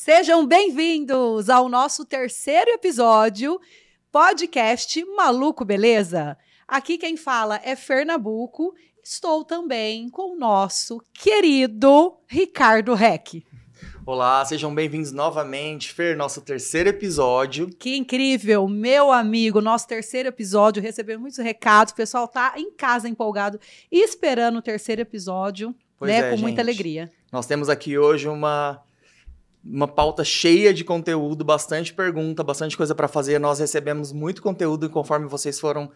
Sejam bem-vindos ao nosso terceiro episódio, podcast Maluco Beleza? Aqui quem fala é Fer Nabuco. Estou também com o nosso querido Ricardo Reck. Olá, sejam bem-vindos novamente, Fer, nosso terceiro episódio. Que incrível, meu amigo, nosso terceiro episódio, recebemos muitos recados, o pessoal tá em casa empolgado e esperando o terceiro episódio, com muita alegria. Nós temos aqui hoje uma pauta cheia de conteúdo, bastante pergunta, bastante coisa para fazer. Nós recebemos muito conteúdo conforme vocês foram,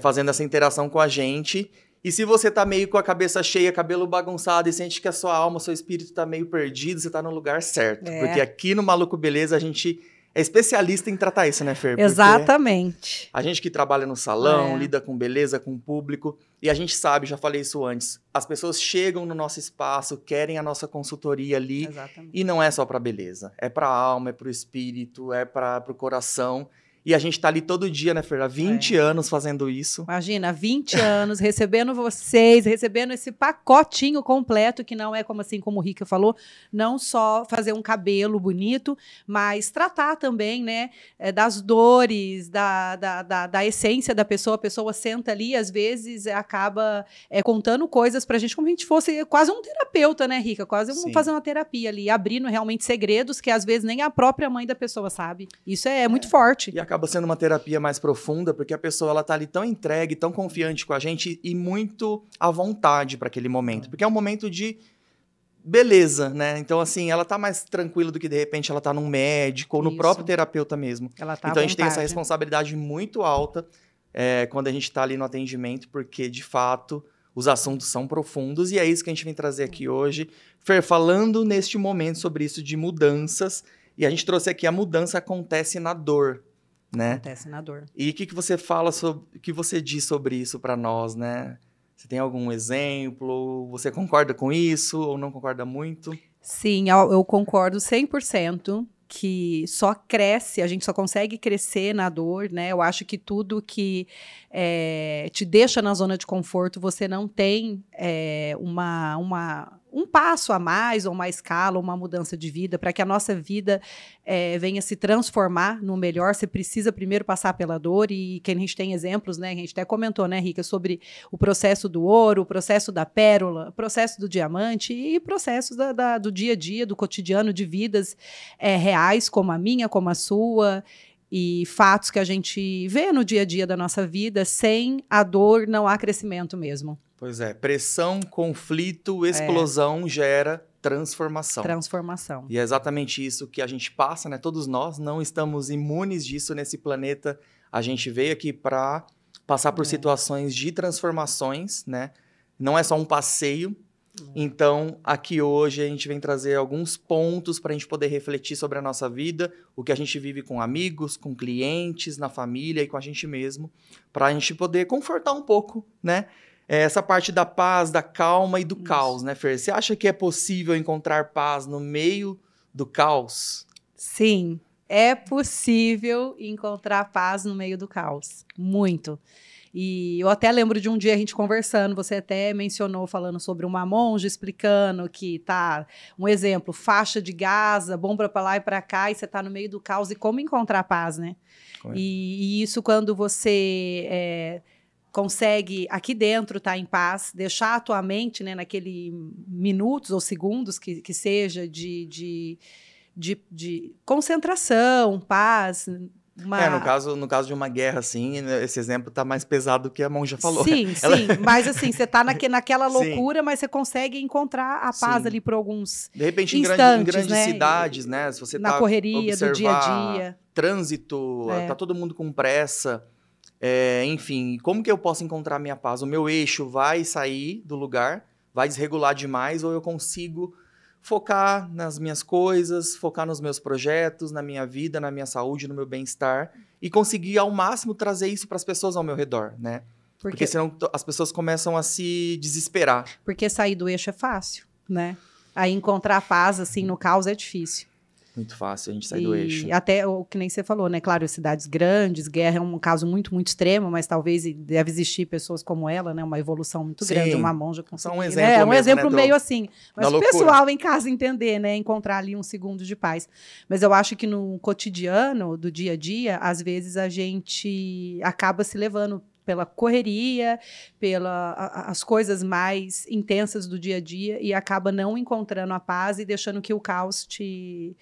fazendo essa interação com a gente. E se você tá meio com a cabeça cheia, cabelo bagunçado e sente que a sua alma, o seu espírito tá meio perdido, você tá no lugar certo. Porque aqui no Maluco Beleza a gente é especialista em tratar isso, né, Fer? Exatamente. A gente que trabalha no salão, lida com beleza, com o público, e a gente sabe, já falei isso antes, as pessoas chegam no nosso espaço, querem a nossa consultoria ali. Exatamente. E não é só pra beleza, é pra alma, é pro espírito, é pro coração. E a gente tá ali todo dia, né, Fer? Há 20 anos fazendo isso. Imagina, 20 anos, recebendo vocês, recebendo esse pacotinho completo, que não é como o Rica falou, não só fazer um cabelo bonito, mas tratar também, né, das dores, da essência da pessoa. A pessoa senta ali, às vezes acaba contando coisas pra gente como se a gente fosse quase um terapeuta, né, Rica? Quase fazer uma terapia ali, abrindo realmente segredos que às vezes nem a própria mãe da pessoa sabe. Isso é muito forte. E acaba sendo uma terapia mais profunda, porque a pessoa ela tá ali tão entregue, tão confiante com a gente e muito à vontade para aquele momento. Porque é um momento de beleza, né? Então, assim, ela tá mais tranquila do que, de repente, ela tá num médico ou no próprio terapeuta mesmo. Ela tá então, a gente tem essa responsabilidade muito alta quando a gente tá ali no atendimento, porque, de fato, os assuntos são profundos e é isso que a gente vem trazer aqui hoje. Fer, falando neste momento sobre isso de mudanças, e a gente trouxe aqui a mudança acontece na dor. Né? Acontece na dor. E o que você fala sobre, o que você diz sobre isso para nós, né? Você tem algum exemplo? Você concorda com isso ou não concorda muito? Sim, eu concordo 100% que só cresce, a gente só consegue crescer na dor, né? Eu acho que tudo que te deixa na zona de conforto, você não tem um passo a mais, ou uma escala, ou uma mudança de vida. Para que a nossa vida venha se transformar no melhor, você precisa primeiro passar pela dor, e que a gente tem exemplos, né? A gente até comentou, né, Rica, sobre o processo do ouro, o processo da pérola, o processo do diamante e processos do dia a dia, do cotidiano, de vidas reais, como a minha, como a sua, e fatos que a gente vê no dia a dia da nossa vida. Sem a dor não há crescimento mesmo. Pois é, pressão, conflito, explosão gera transformação. Transformação. E é exatamente isso que a gente passa, né? Todos nós não estamos imunes disso nesse planeta. A gente veio aqui para passar por situações de transformações, né? Não é só um passeio. Então, aqui hoje a gente vem trazer alguns pontos para a gente poder refletir sobre a nossa vida, o que a gente vive com amigos, com clientes, na família e com a gente mesmo, para a gente poder confortar um pouco, né? Essa parte da paz, da calma e do caos, né, Fer? Você acha que é possível encontrar paz no meio do caos? Sim, é possível encontrar paz no meio do caos. Muito. E eu até lembro de um dia a gente conversando, você até mencionou, falando sobre uma monja, explicando que um exemplo, faixa de Gaza, bomba para lá e para cá, e você tá no meio do caos, e como encontrar paz, né? E isso, quando você consegue aqui dentro estar em paz, deixar a tua mente, né, naquele minutos ou segundos que seja de concentração, paz. No caso de uma guerra, assim, esse exemplo tá mais pesado do que a monja falou. Sim, mas assim, você tá naquela loucura, mas você consegue encontrar a paz ali por alguns de repente, instantes, em grandes né? cidades, né? Se você na correria do dia a dia. Trânsito, tá todo mundo com pressa. Enfim, como que eu posso encontrar minha paz? O meu eixo vai sair do lugar, vai desregular demais, ou eu consigo focar nas minhas coisas, focar nos meus projetos, na minha vida, na minha saúde, no meu bem-estar, e conseguir ao máximo trazer isso para as pessoas ao meu redor, né? Porque senão as pessoas começam a se desesperar. Porque sair do eixo é fácil, né? Aí encontrar paz, assim, no caos é difícil. Muito fácil a gente sair do eixo. E até o que nem você falou, né? Claro, cidades grandes, guerra é um caso muito, muito extremo, mas talvez deve existir pessoas como ela, né? Uma evolução muito grande, uma monja conseguir, só um exemplo né? mesmo, Um exemplo né, meio assim. Mas o loucura. pessoal em casa entender, né? Encontrar ali um segundo de paz. Mas eu acho que no cotidiano, do dia a dia, às vezes a gente acaba se levando pela correria, as coisas mais intensas do dia a dia e acaba não encontrando a paz e deixando que o caos te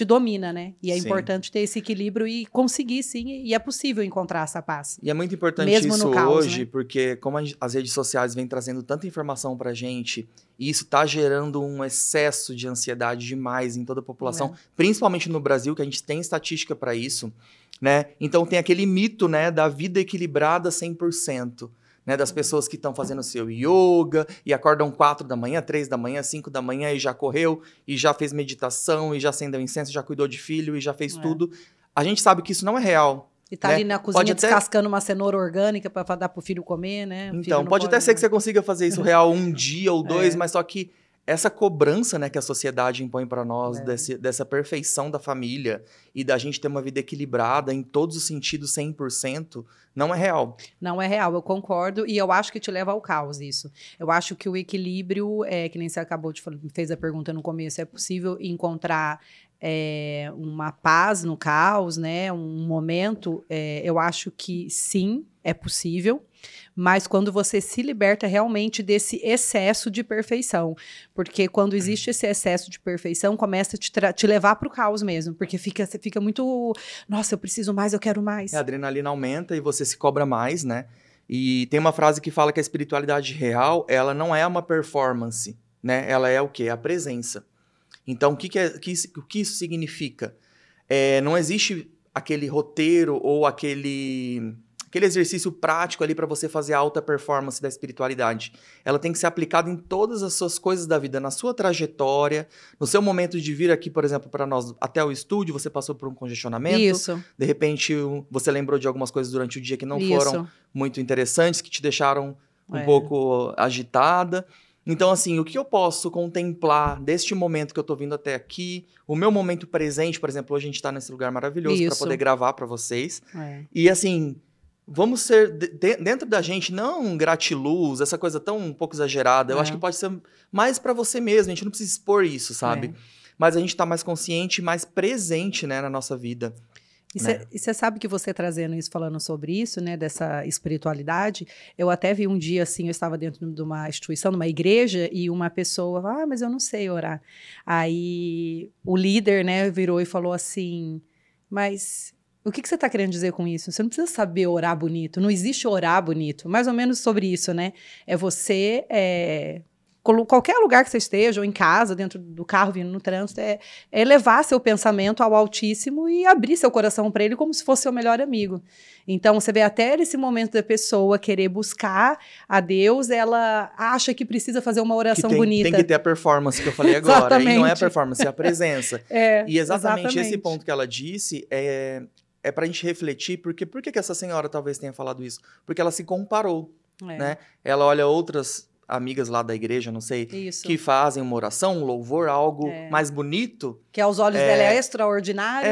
domina, né? E é importante ter esse equilíbrio e conseguir, sim, e é possível encontrar essa paz. E é muito importante mesmo isso no caos, hoje, né? porque como as redes sociais vêm trazendo tanta informação pra gente, e isso tá gerando um excesso de ansiedade demais em toda a população, principalmente no Brasil, que a gente tem estatística para isso, né? Então tem aquele mito, né, da vida equilibrada 100%. Né, das pessoas que estão fazendo seu yoga e acordam 4 da manhã, 3 da manhã, 5 da manhã e já correu, e já fez meditação, e já acendeu incenso, já cuidou de filho, e já fez tudo. A gente sabe que isso não é real. E tá, né, ali na cozinha descascando uma cenoura orgânica para dar pro filho comer, né? Então, pode até ser que você consiga fazer isso real um dia ou dois, mas só que essa cobrança, né, que a sociedade impõe para nós, dessa perfeição da família e da gente ter uma vida equilibrada em todos os sentidos 100%, não é real. Não é real, eu concordo, e eu acho que te leva ao caos isso. Eu acho que o equilíbrio, que nem você acabou de falar, fez a pergunta no começo, é possível encontrar uma paz no caos, né? Um momento, eu acho que sim, é possível, mas quando você se liberta realmente desse excesso de perfeição, porque quando existe esse excesso de perfeição, começa a te levar para o caos mesmo, porque você fica muito, nossa, eu preciso mais, eu quero mais. A adrenalina aumenta e você se cobra mais, né? E tem uma frase que fala que a espiritualidade real, ela não é uma performance, né? Ela é o quê? A presença. Então, o que isso significa? Não existe aquele roteiro ou aquele exercício prático ali para você fazer a alta performance da espiritualidade. Ela tem que ser aplicada em todas as suas coisas da vida, na sua trajetória, no seu momento de vir aqui, por exemplo, para nós, até o estúdio, você passou por um congestionamento. Isso. De repente, você lembrou de algumas coisas durante o dia que não foram muito interessantes, que te deixaram um pouco agitada. Então, assim, o que eu posso contemplar deste momento que eu tô vindo até aqui, o meu momento presente, por exemplo, hoje a gente tá nesse lugar maravilhoso para poder gravar para vocês. E, assim, vamos ser, dentro da gente, não gratiluz, essa coisa tão um pouco exagerada. Eu acho que pode ser mais para você mesmo, a gente não precisa expor isso, sabe? Mas a gente tá mais consciente, mais presente, né, na nossa vida. E você sabe que você trazendo isso, falando sobre isso, né, dessa espiritualidade, eu até vi um dia, assim, eu estava dentro de uma instituição, numa igreja, e uma pessoa, mas eu não sei orar. Aí o líder, né, virou e falou assim, mas o que você está querendo dizer com isso? Você não precisa saber orar bonito, não existe orar bonito, mais ou menos sobre isso, né? É você... qualquer lugar que você esteja, ou em casa, dentro do carro, vindo no trânsito, é levar seu pensamento ao Altíssimo e abrir seu coração para ele como se fosse seu melhor amigo. Então, você vê até nesse momento da pessoa querer buscar a Deus, ela acha que precisa fazer uma oração bonita. Tem que ter a performance que eu falei agora. E não é a performance, é a presença. E exatamente esse ponto que ela disse é pra gente refletir, porque por que essa senhora talvez tenha falado isso? Porque ela se comparou, né? Ela olha outras amigas lá da igreja, não sei, que fazem uma oração, um louvor, algo mais bonito. Que aos olhos dela é extraordinário.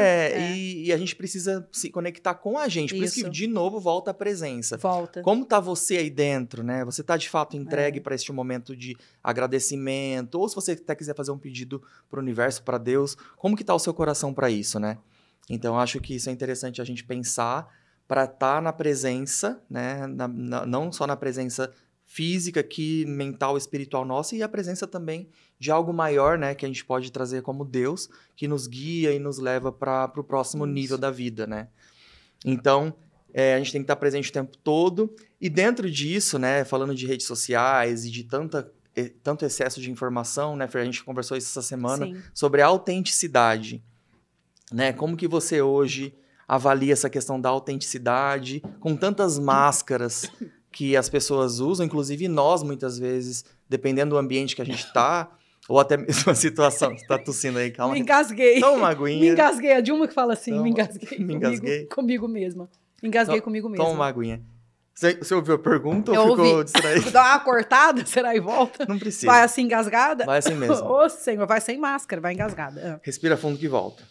E a gente precisa se conectar com a gente. Por isso que, de novo, volta a presença. Volta. Como tá você aí dentro, né? Você tá, de fato, entregue para este momento de agradecimento? Ou se você até quiser fazer um pedido pro universo, para Deus, como que tá o seu coração para isso, né? Então, acho que isso é interessante a gente pensar para estar na presença, né? Não só na presença física, aqui, mental, espiritual nossa, e a presença também de algo maior, né, que a gente pode trazer como Deus, que nos guia e nos leva para o próximo nível da vida, né? Então, a gente tem que estar presente o tempo todo, e dentro disso, né, falando de redes sociais e de tanto excesso de informação, né, Fer, a gente conversou isso essa semana, sobre a autenticidade, né? Como que você hoje avalia essa questão da autenticidade, com tantas máscaras que as pessoas usam, inclusive nós, muitas vezes, dependendo do ambiente que a gente tá, ou até mesmo a situação. Você tá tossindo aí, calma. Me engasguei. Toma uma aguinha. Me engasguei. A Dilma que fala assim, me engasguei. Me engasguei. Comigo mesma. Engasguei comigo mesma. Toma uma aguinha. Você ouviu a pergunta ou ficou distraído? Dá uma cortada, será, e volta? Não precisa. Vai assim engasgada? Vai assim mesmo. Ô, Senhor, vai sem máscara, vai engasgada. Respira fundo que volta.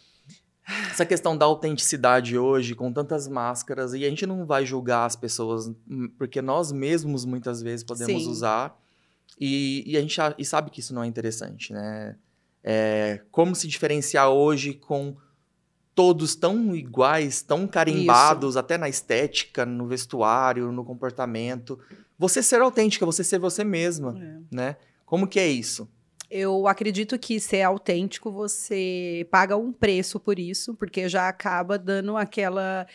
essa questão da autenticidade hoje, com tantas máscaras, e a gente não vai julgar as pessoas, porque nós mesmos muitas vezes podemos Sim. usar, e a gente sabe que isso não é interessante, né? Como se diferenciar hoje com todos tão iguais, tão carimbados, até na estética, no vestuário, no comportamento. Você ser autêntica, você ser você mesma, né? Como que é isso? Eu acredito que ser autêntico, você paga um preço por isso, porque já acaba dando aquela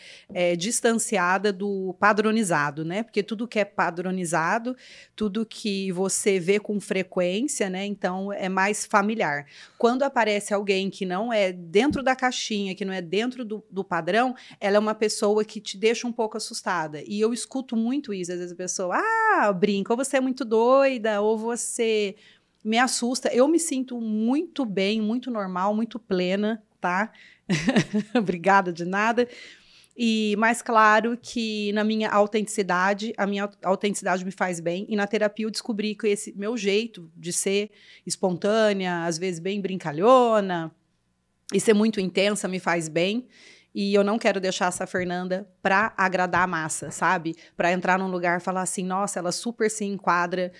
distanciada do padronizado, né? Porque tudo que é padronizado, tudo que você vê com frequência, né? Então, é mais familiar. Quando aparece alguém que não é dentro da caixinha, que não é dentro do padrão, ela é uma pessoa que te deixa um pouco assustada. E eu escuto muito isso, às vezes a pessoa, brinca, ou você é muito doida, ou você... me assusta. Eu me sinto muito bem, muito normal, muito plena, tá? Obrigada de nada. Mas claro que na minha autenticidade, a minha autenticidade me faz bem. E na terapia eu descobri que esse meu jeito de ser espontânea, às vezes bem brincalhona, e ser muito intensa me faz bem. E eu não quero deixar essa Fernanda para agradar a massa, sabe? Para entrar num lugar e falar assim, nossa, ela super se enquadra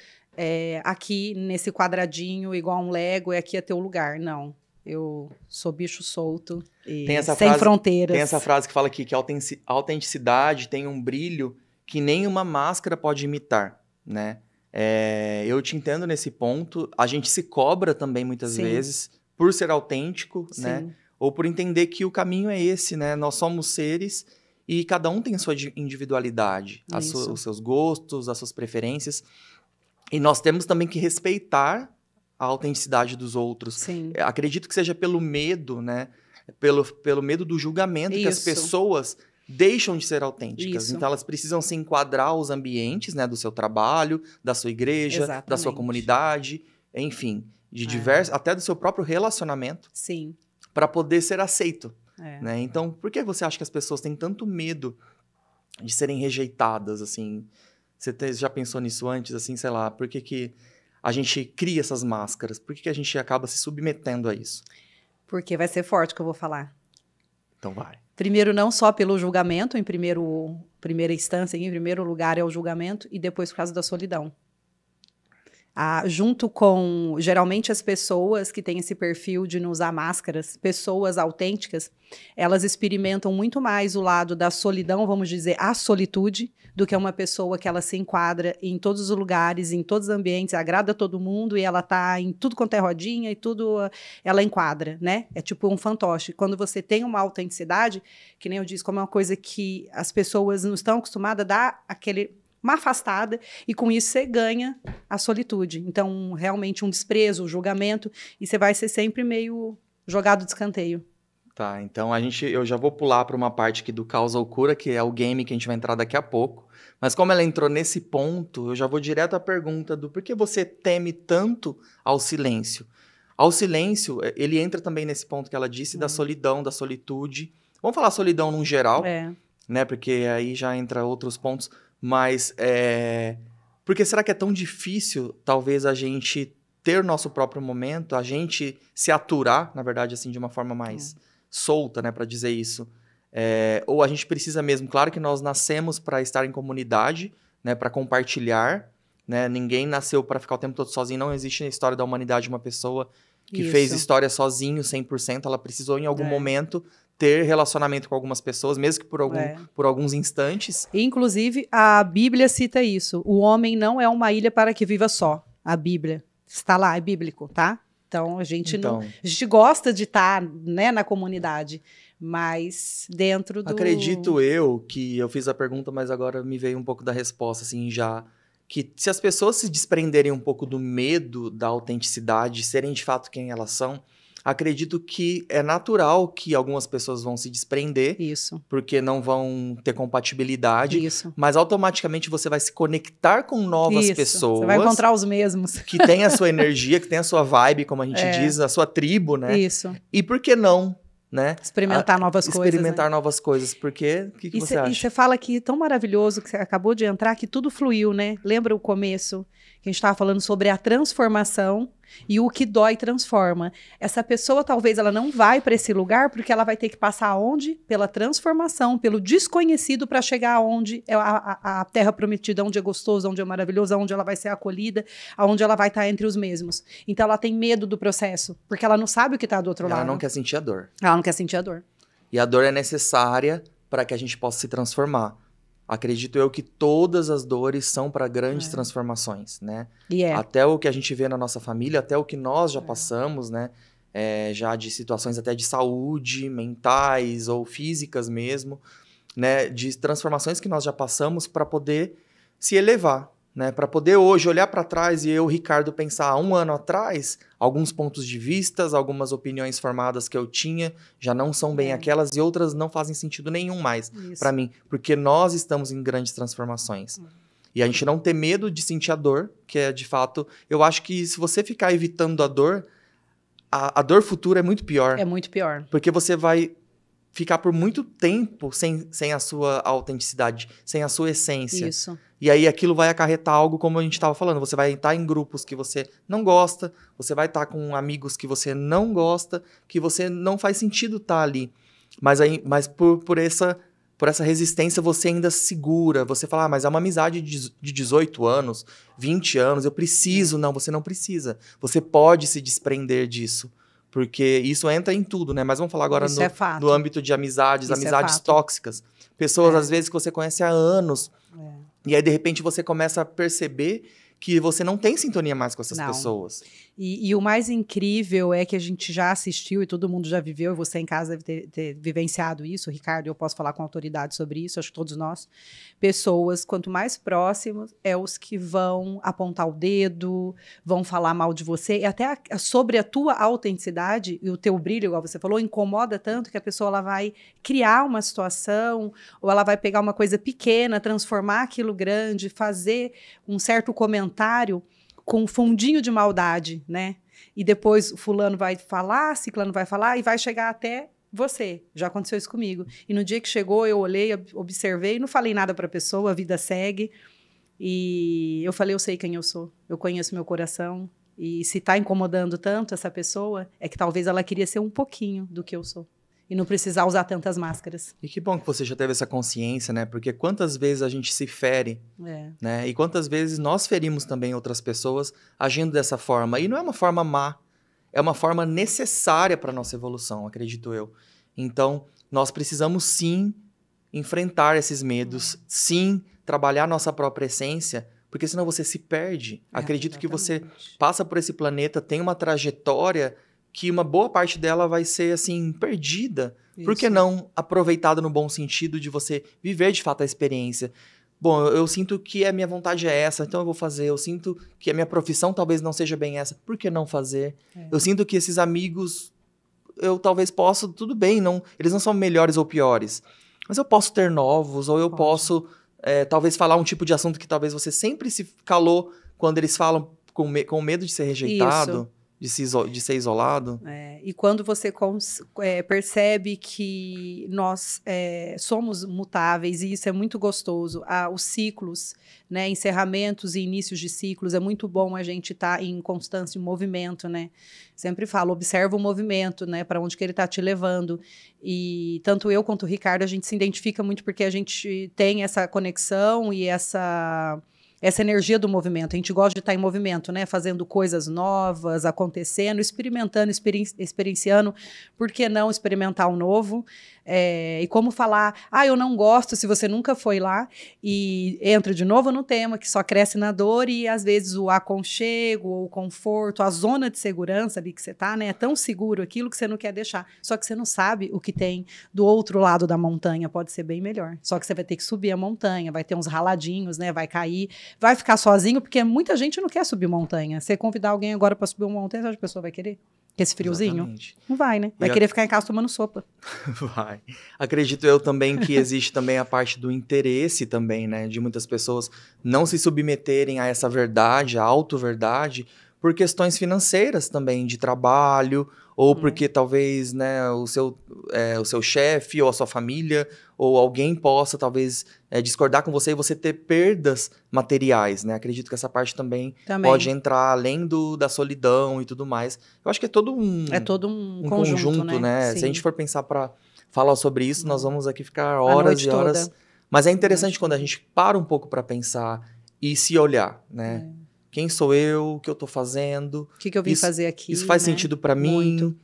aqui nesse quadradinho, igual um Lego, e aqui é teu lugar. Não, eu sou bicho solto e sem fronteiras. Tem essa frase que fala aqui que a autenticidade tem um brilho que nenhuma máscara pode imitar, né? Eu te entendo nesse ponto. A gente se cobra também muitas vezes por ser autêntico, né? Ou por entender que o caminho é esse, né? Nós somos seres e cada um tem a sua individualidade, os seus gostos, as suas preferências. E nós temos também que respeitar a autenticidade dos outros. Sim. Acredito que seja pelo medo, né? Pelo medo do julgamento que as pessoas deixam de ser autênticas. Então, elas precisam se enquadrar aos ambientes, né? Do seu trabalho, da sua igreja, da sua comunidade, enfim, de diversos, até do seu próprio relacionamento. Sim. Para poder ser aceito. Né? Então, por que você acha que as pessoas têm tanto medo de serem rejeitadas, assim? Você já pensou nisso antes, assim, sei lá, por que a gente cria essas máscaras? Por que a gente acaba se submetendo a isso? Porque vai ser forte o que eu vou falar. Então vai. Primeiro, não só pelo julgamento, primeira instância, em primeiro lugar é o julgamento, e depois por causa da solidão. Junto com, geralmente, as pessoas que têm esse perfil de não usar máscaras, pessoas autênticas, elas experimentam muito mais o lado da solidão, vamos dizer, a solitude, do que uma pessoa que ela se enquadra em todos os lugares, em todos os ambientes, agrada todo mundo e ela tá em tudo quanto é rodinha e tudo ela enquadra, né? É tipo um fantoche. Quando você tem uma autenticidade, que nem eu disse, como é uma coisa que as pessoas não estão acostumadas a dar uma afastada, e com isso você ganha a solitude. Então, realmente, um desprezo, um julgamento, e você vai ser sempre meio jogado de escanteio. Tá, então eu já vou pular para uma parte aqui do Causa ou Cura, que é o game que a gente vai entrar daqui a pouco. Mas como ela entrou nesse ponto, eu já vou direto à pergunta do por que você teme tanto ao silêncio? Ao silêncio, ele entra também nesse ponto que ela disse, da solidão, da solitude. Vamos falar solidão num geral, né? Porque aí já entra outros pontos. Mas, por que será que é tão difícil, talvez, a gente ter nosso próprio momento, a gente se aturar, na verdade, assim, de uma forma mais solta, né, para dizer isso? Ou a gente precisa mesmo, claro que nós nascemos para estar em comunidade, né, para compartilhar, né? Ninguém nasceu para ficar o tempo todo sozinho, não existe na história da humanidade uma pessoa que fez história sozinho, 100%, ela precisou em algum momento ter relacionamento com algumas pessoas, mesmo que por alguns instantes. Inclusive, a Bíblia cita isso. O homem não é uma ilha para que viva só. A Bíblia está lá, é bíblico, tá? Então, a gente gosta de estar, né, na comunidade, mas dentro do... Acredito eu que eu fiz a pergunta, mas agora me veio um pouco da resposta, assim, já... Que se as pessoas se desprenderem um pouco do medo da autenticidade, serem de fato quem elas são, acredito que é natural que algumas pessoas vão se desprender. Isso. Porque não vão ter compatibilidade. Isso. Mas automaticamente você vai se conectar com novas pessoas. Você vai encontrar os mesmos. Que tem a sua energia, que tem a sua vibe, como a gente diz, a sua tribo, né? Isso. E por que não, né? Experimentar novas coisas. Experimentar novas coisas. Porque, o que você acha? E você fala que tão maravilhoso que você acabou de entrar, que tudo fluiu, né? Lembra o começo? Que a gente estava falando sobre a transformação. E o que dói transforma. Essa pessoa, talvez, ela não vai para esse lugar porque ela vai ter que passar aonde? Pela transformação, pelo desconhecido para chegar aonde é a terra prometida, onde é gostoso, onde é maravilhoso, onde ela vai ser acolhida, aonde ela vai estar entre os mesmos. Então, ela tem medo do processo, porque ela não sabe o que está do outro lado. Ela não quer sentir a dor. Ela não quer sentir a dor. E a dor é necessária para que a gente possa se transformar. Acredito eu que todas as dores são para grandes transformações, né? Até o que a gente vê na nossa família, até o que nós já passamos, né? Já de situações até de saúde, mentais ou físicas mesmo, né? De transformações que nós já passamos para poder se elevar, né? Para poder hoje olhar para trás e eu, Ricardo, pensar há um ano atrás, alguns pontos de vistas, algumas opiniões formadas que eu tinha já não são bem aquelas e outras não fazem sentido nenhum mais para mim, porque nós estamos em grandes transformações. E a gente não ter medo de sentir a dor, que é de fato, eu acho que se você ficar evitando a dor futura é muito pior. É muito pior. Porque você vai ficar por muito tempo sem a sua autenticidade, sem a sua essência. Isso. E aí aquilo vai acarretar algo como a gente estava falando. Você vai estar em grupos que você não gosta, você vai estar com amigos que você não gosta, que você não faz sentido estar ali. Mas por essa resistência você ainda segura. Você fala, mas é uma amizade de 18 anos, 20 anos, eu preciso. Não, você não precisa. Você pode se desprender disso. Porque isso entra em tudo, né? Mas vamos falar agora no âmbito de amizades tóxicas. Pessoas, às vezes, que você conhece há anos. E aí, de repente, você começa a perceber que você não tem sintonia mais com essas pessoas. E o mais incrível é que a gente já assistiu e todo mundo já viveu, e você em casa deve ter vivenciado isso, Ricardo, eu posso falar com autoridade sobre isso, acho que todos nós. Pessoas, quanto mais próximos, é os que vão apontar o dedo, vão falar mal de você, e até sobre a tua autenticidade e o teu brilho, igual você falou, incomoda tanto que a pessoa ela vai criar uma situação, ou ela vai pegar uma coisa pequena, transformar aquilo grande, fazer um certo comentário com um fundinho de maldade, né? E depois fulano vai falar, ciclano vai falar e vai chegar até você. Já aconteceu isso comigo. E no dia que chegou, eu olhei, observei, não falei nada para a pessoa, a vida segue. E eu falei, eu sei quem eu sou, eu conheço meu coração. E se está incomodando tanto essa pessoa, é que talvez ela queria ser um pouquinho do que eu sou. E não precisar usar tantas máscaras. E que bom que você já teve essa consciência, né? Porque quantas vezes a gente se fere, né? E quantas vezes nós ferimos também outras pessoas agindo dessa forma. E não é uma forma má, é uma forma necessária para a nossa evolução, acredito eu. Então, nós precisamos sim enfrentar esses medos, sim trabalhar nossa própria essência, porque senão você se perde. Acredito que você passa por esse planeta, tem uma trajetória que uma boa parte dela vai ser, assim, perdida. Isso. Por que não aproveitada no bom sentido de você viver, de fato, a experiência? Bom, eu sinto que a minha vontade é essa, então eu vou fazer. Eu sinto que a minha profissão talvez não seja bem essa, por que não fazer? Eu sinto que esses amigos, eu talvez possa, tudo bem, eles não são melhores ou piores, mas eu posso ter novos, ou eu posso talvez falar um tipo de assunto que talvez você sempre se calou quando eles falam com medo de ser rejeitado. Isso. De ser isolado. E quando você percebe que nós somos mutáveis, e isso é muito gostoso, os ciclos, né, encerramentos e inícios de ciclos, é muito bom a gente estar em constante movimento, né? Sempre falo, observa o movimento, né, para onde que ele está te levando. E tanto eu quanto o Ricardo, a gente se identifica muito porque a gente tem essa conexão e essa energia do movimento. A gente gosta de estar em movimento, né? Fazendo coisas novas, acontecendo, experimentando, experienciando. Por que não experimentar o novo? E como falar, eu não gosto, se você nunca foi lá, e entra de novo no tema, que só cresce na dor, e às vezes o aconchego, ou o conforto, a zona de segurança ali que você tá, né? É tão seguro aquilo que você não quer deixar. Só que você não sabe o que tem do outro lado da montanha, pode ser bem melhor. Só que você vai ter que subir a montanha, vai ter uns raladinhos, né? Vai cair, vai ficar sozinho, porque muita gente não quer subir montanha. Você convidar alguém agora para subir uma montanha, você acha que a pessoa vai querer? Esse friozinho? Exatamente. Não vai, né? Vai querer ficar em casa tomando sopa. Vai. Acredito eu também que existe também a parte do interesse também, né? De muitas pessoas não se submeterem a essa verdade, a auto-verdade, por questões financeiras também, de trabalho, ou porque talvez, né, o seu chefe ou a sua família ou alguém possa talvez discordar com você e você ter perdas materiais, né? Acredito que essa parte também pode entrar além da solidão e tudo mais. Eu acho que é todo um conjunto, né? Sim. Se a gente for pensar para falar sobre isso, nós vamos aqui ficar a horas e noite horas. toda. Mas é interessante quando a gente para um pouco para pensar e se olhar, né? Quem sou eu? O que eu tô fazendo? O que eu vim fazer aqui? Isso faz sentido para mim? Muito.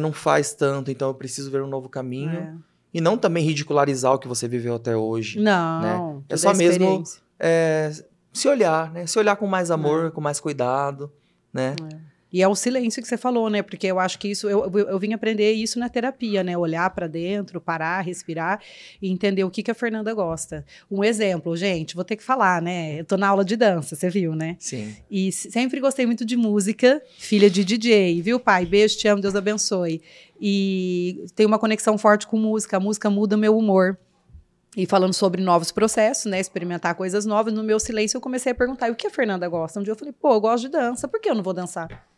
Não faz tanto, então eu preciso ver um novo caminho. E não também ridicularizar o que você viveu até hoje. Não, né? É só mesmo se olhar, né? Se olhar com mais amor, com mais cuidado, né? E é o silêncio que você falou, né? Porque eu acho que isso, eu vim aprender isso na terapia, né? Olhar para dentro, parar, respirar e entender o que a Fernanda gosta. Um exemplo, gente, vou ter que falar, né? Eu tô na aula de dança, você viu, né? Sim. E sempre gostei muito de música, filha de DJ, viu, pai? Beijo, te amo, Deus abençoe. E tenho uma conexão forte com música, a música muda o meu humor. E falando sobre novos processos, né? Experimentar coisas novas, no meu silêncio eu comecei a perguntar, e o que a Fernanda gosta? Um dia eu falei, eu gosto de dança, por que eu não vou dançar?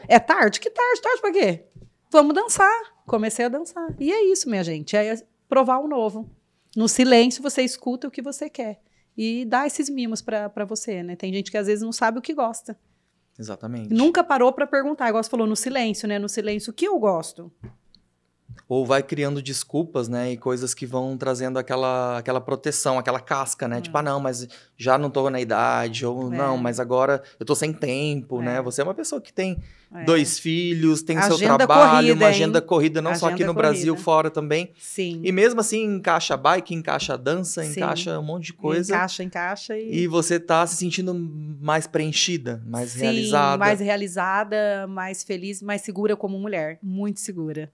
É tarde? Que tarde? Tarde pra quê? Vamos dançar. Comecei a dançar. E é isso, minha gente. É provar o novo. No silêncio, você escuta o que você quer. E dá esses mimos pra você, né? Tem gente que às vezes não sabe o que gosta. Exatamente. Nunca parou pra perguntar. Igual você falou, no silêncio, né? No silêncio, o que eu gosto? Ou vai criando desculpas, né? E coisas que vão trazendo aquela proteção, aquela casca, né? Tipo, não, mas já não tô na idade. Ou não, mas agora eu tô sem tempo, né? Você é uma pessoa que tem 2 filhos, tem seu trabalho, corrida, uma agenda corrida, não só aqui no Brasil, fora também. Sim. E mesmo assim, encaixa bike, encaixa dança, encaixa um monte de coisa. Encaixa. E você tá se sentindo mais preenchida, mais realizada. mais realizada, mais feliz, mais segura como mulher. Muito segura.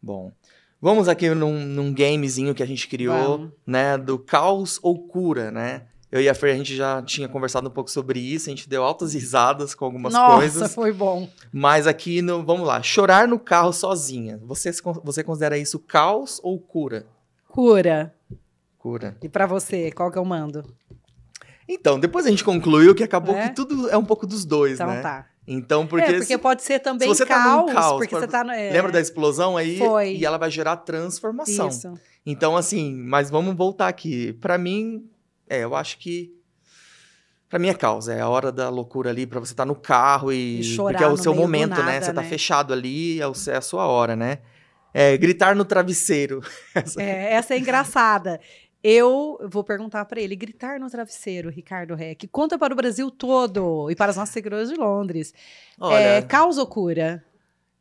Bom, vamos aqui num gamezinho que a gente criou, né? Do caos ou cura, né? Eu e a Fer, a gente já tinha conversado um pouco sobre isso, a gente deu altas risadas com algumas coisas. Nossa, foi bom. Mas aqui, vamos lá, chorar no carro sozinha. Você considera isso caos ou cura? Cura. Cura. E pra você, qual que eu mando? Então, depois a gente concluiu que acabou que tudo é um pouco dos dois, né? Então tá. Então, porque pode ser também se você caos, tá num caos, porque você tá no, lembra da explosão aí? Foi. E ela vai gerar transformação. Isso. Então, assim, mas vamos voltar aqui. Pra mim, eu acho que pra mim é caos, é a hora da loucura ali, pra você estar no carro e chorar, porque é o seu momento, nada, né? Você tá fechado ali, é a sua hora, né? Gritar no travesseiro. Essa é engraçada. Eu vou perguntar para ele, gritar no travesseiro, Ricardo Reck. Conta para o Brasil todo e para as nossas seguidoras de Londres. Olha, caos ou cura?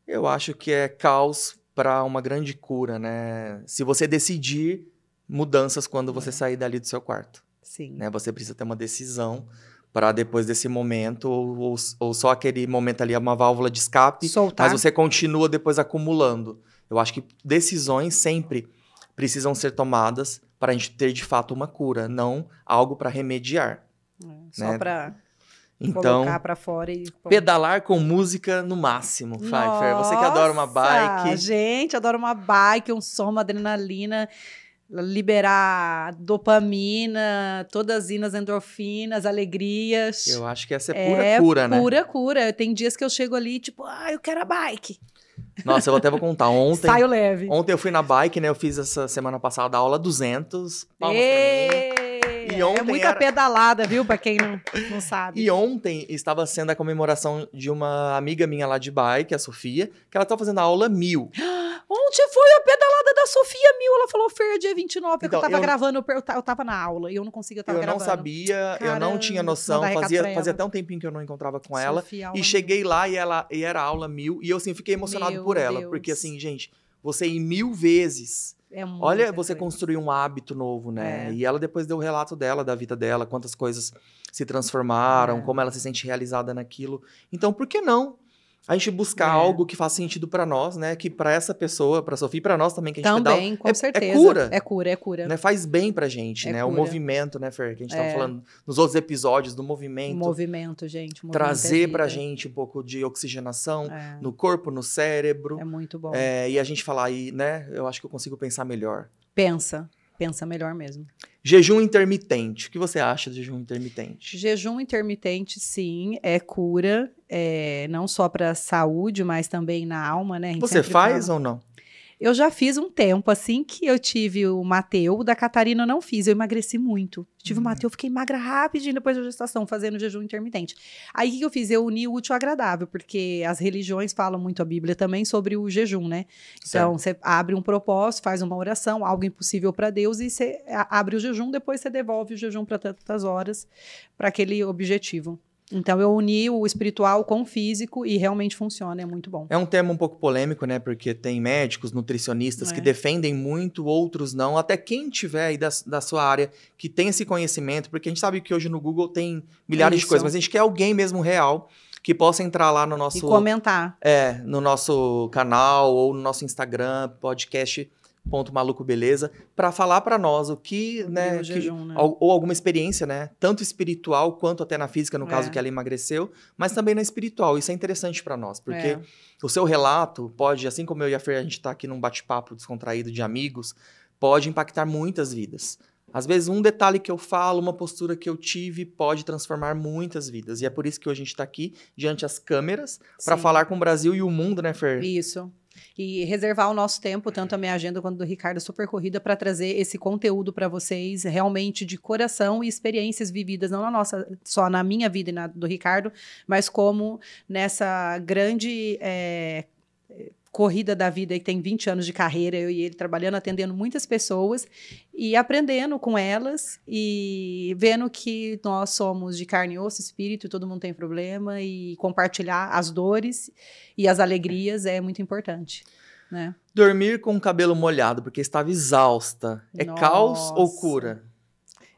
Eu acho que é caos para uma grande cura, né? Se você decidir mudanças quando você sair dali do seu quarto. Sim. Né? Você precisa ter uma decisão para depois desse momento, ou só aquele momento ali é uma válvula de escape, soltar. Mas você continua depois acumulando. Eu acho que decisões sempre precisam ser tomadas para a gente ter, de fato, uma cura, não algo para remediar. Só para então, colocar para fora e... Pedalar com música no máximo, Pfeiffer. Você que adora uma bike. Gente, adoro uma bike, um som, uma adrenalina, liberar dopamina, todas as inas, endorfinas, alegrias. Eu acho que essa é pura cura, né? Pura cura. Tem dias que eu chego ali, tipo, eu quero a bike. Nossa, eu até vou contar. Ontem, saio leve. Ontem eu fui na bike, né? Eu fiz essa semana passada a aula 200. Palmas pra mim. E ontem muita pedalada, viu? Pra quem não sabe. E ontem estava sendo a comemoração de uma amiga minha lá de bike, a Sofia, que ela estava fazendo a aula 1000. Ontem foi a pedalada da Sofia 1000. Ela falou, Fer, dia 29, porque então, eu tava gravando, eu tava na aula e eu não conseguia, eu tava gravando. Eu não sabia, eu não tinha noção, fazia até um tempinho que eu não encontrava com ela. E cheguei lá e era a aula 1000 e eu assim, fiquei emocionado por ela, porque assim, gente, você ir 1000 vezes... Olha, você construiu um hábito novo, né? E ela depois deu o relato dela, da vida dela, quantas coisas se transformaram, como ela se sente realizada naquilo. Então, por que não a gente buscar algo que faça sentido pra nós, né? Que pra essa pessoa, pra Sofia e pra nós também, que a gente também, pedala, com certeza. É cura. Né? Faz bem pra gente, né? Cura. O movimento, né, Fer? Que a gente tava falando nos outros episódios do movimento. O movimento, gente. Trazer pra gente um pouco de oxigenação no corpo, no cérebro. É muito bom. E a gente falar aí, né? Eu acho que eu consigo pensar melhor. Pensa. pensa melhor mesmo. Jejum intermitente. O que você acha de jejum intermitente? Jejum intermitente, sim, é cura, não só para saúde, mas também na alma, né? A gente Você sempre faz fala. ou não? Eu já fiz um tempo, assim que eu tive o Mateu, o da Catarina eu não fiz, eu emagreci muito. Tive o Mateu, eu fiquei magra rapidinho depois da gestação, fazendo jejum intermitente. Aí o que eu fiz? Eu uni o útil ao agradável, porque as religiões falam muito, a Bíblia também, sobre o jejum, né? Então, você abre um propósito, faz uma oração, algo impossível para Deus, e você abre o jejum, depois você devolve o jejum para tantas horas, para aquele objetivo. Então, eu uni o espiritual com o físico e realmente funciona, é muito bom. É um tema um pouco polêmico, né? Porque tem médicos, nutricionistas que defendem muito, outros não. Até quem tiver aí da sua área que tem esse conhecimento, porque a gente sabe que hoje no Google tem milhares de coisas, mas a gente quer alguém mesmo real que possa entrar lá no nosso... E comentar. No nosso canal ou no nosso Instagram, podcast.malucobeleza, para falar para nós o que, né, jejum, né? ou alguma experiência, né, tanto espiritual quanto até na física, no caso que ela emagreceu, mas também na espiritual. Isso é interessante para nós, porque o seu relato pode, assim como eu e a Fer, a gente está aqui num bate-papo descontraído de amigos, pode impactar muitas vidas. Às vezes, um detalhe que eu falo, uma postura que eu tive, pode transformar muitas vidas. E é por isso que hoje a gente está aqui, diante das câmeras, para falar com o Brasil e o mundo, né, Fer? Isso. E reservar o nosso tempo, tanto a minha agenda quanto do Ricardo, super corrida, para trazer esse conteúdo para vocês, realmente de coração e experiências vividas, não na nossa, só na minha vida e na do Ricardo, mas como nessa grande... corrida da vida, que tem 20 anos de carreira, eu e ele trabalhando, atendendo muitas pessoas e aprendendo com elas e vendo que nós somos de carne e osso, espírito, todo mundo tem problema, e compartilhar as dores e as alegrias é muito importante, né? Dormir com o cabelo molhado porque estava exausta, é caos ou cura?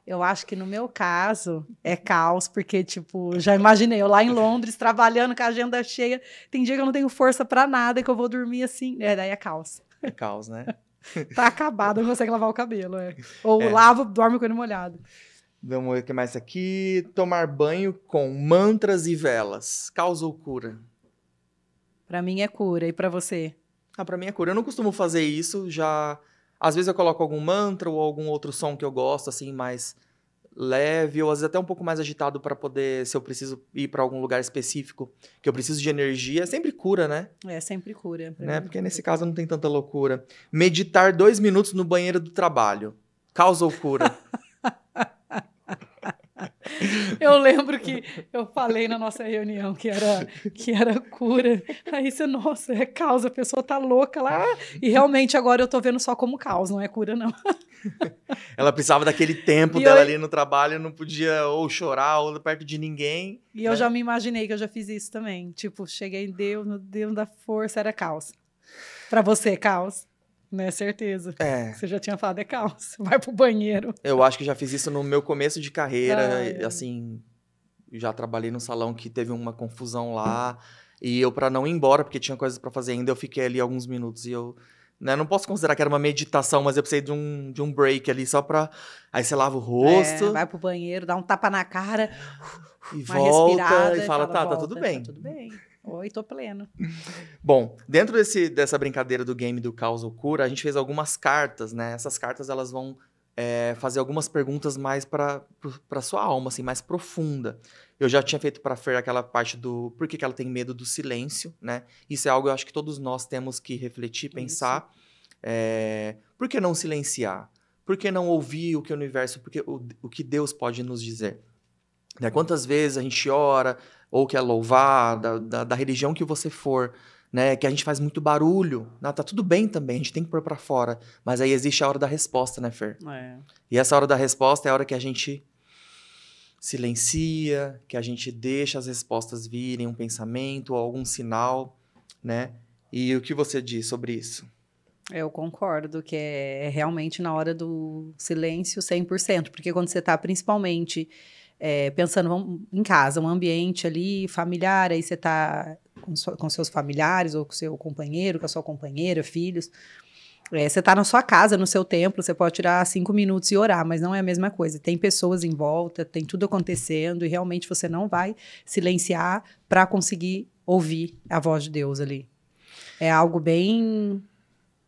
Eu acho que no meu caso é caos, porque, tipo, já imaginei, eu lá em Londres, trabalhando com a agenda cheia, tem dia que eu não tenho força pra nada, que eu vou dormir assim, daí é caos. É caos, né? Tá acabado, não consegue lavar o cabelo, Ou lavo, dorme com ele molhado. Vamos ver o que mais aqui. Tomar banho com mantras e velas, caos ou cura? Pra mim é cura, e pra você? Pra mim é cura. Eu não costumo fazer isso, já... Às vezes eu coloco algum mantra ou algum outro som que eu gosto, assim, mais leve, ou às vezes até um pouco mais agitado para poder, se eu preciso ir para algum lugar específico, que eu preciso de energia, sempre cura, né? É, sempre cura. Né? Porque nesse caso não tem tanta loucura. Meditar 2 minutos no banheiro do trabalho, causa ou cura? Eu lembro que eu falei na nossa reunião que era cura. Aí você, nossa, é causa, a pessoa tá louca lá. E realmente agora eu tô vendo só como caos, não é cura, não. Ela precisava daquele tempo dela ali no trabalho, não podia ou chorar ou perto de ninguém. E eu já me imaginei que eu já fiz isso também. Tipo, cheguei em Deus, no Deus da força, era caos. Pra você, caos? Né, certeza. Você já tinha falado, é caos. Vai pro banheiro. Eu acho que já fiz isso no meu começo de carreira, assim, já trabalhei num salão que teve uma confusão lá, e eu, pra não ir embora, porque tinha coisas pra fazer ainda, eu fiquei ali alguns minutos, e eu, né, não posso considerar que era uma meditação, mas eu precisei de um break ali, só pra... Aí você lava o rosto... vai pro banheiro, dá um tapa na cara, e uma volta, respirada, e fala, tá tudo bem. Tá tudo bem. Oi, tô pleno. Bom, dentro dessa brincadeira do game do caos ou cura, a gente fez algumas cartas, né? Essas cartas, elas vão fazer algumas perguntas mais para sua alma, assim, mais profunda. Eu já tinha feito para Fer aquela parte do por que ela tem medo do silêncio, né? Isso é algo que eu acho que todos nós temos que refletir, pensar. Por que não silenciar? Por que não ouvir o que o universo, o que Deus pode nos dizer? Né? Quantas vezes a gente ora ou quer louvar, da religião que você for, né? Que a gente faz muito barulho. Não, tá tudo bem também, a gente tem que pôr pra fora. Mas aí existe a hora da resposta, né, Fer? E essa hora da resposta é a hora que a gente silencia, que a gente deixa as respostas virem, um pensamento ou algum sinal, né? E o que você diz sobre isso? Eu concordo que é realmente na hora do silêncio 100%, porque quando você está principalmente pensando em casa, um ambiente ali familiar, aí você está com seus familiares ou com seu companheiro, com a sua companheira, filhos, você está na sua casa, no seu templo, você pode tirar 5 minutos e orar, mas não é a mesma coisa. Tem pessoas em volta, tem tudo acontecendo e realmente você não vai silenciar para conseguir ouvir a voz de Deus ali. É algo bem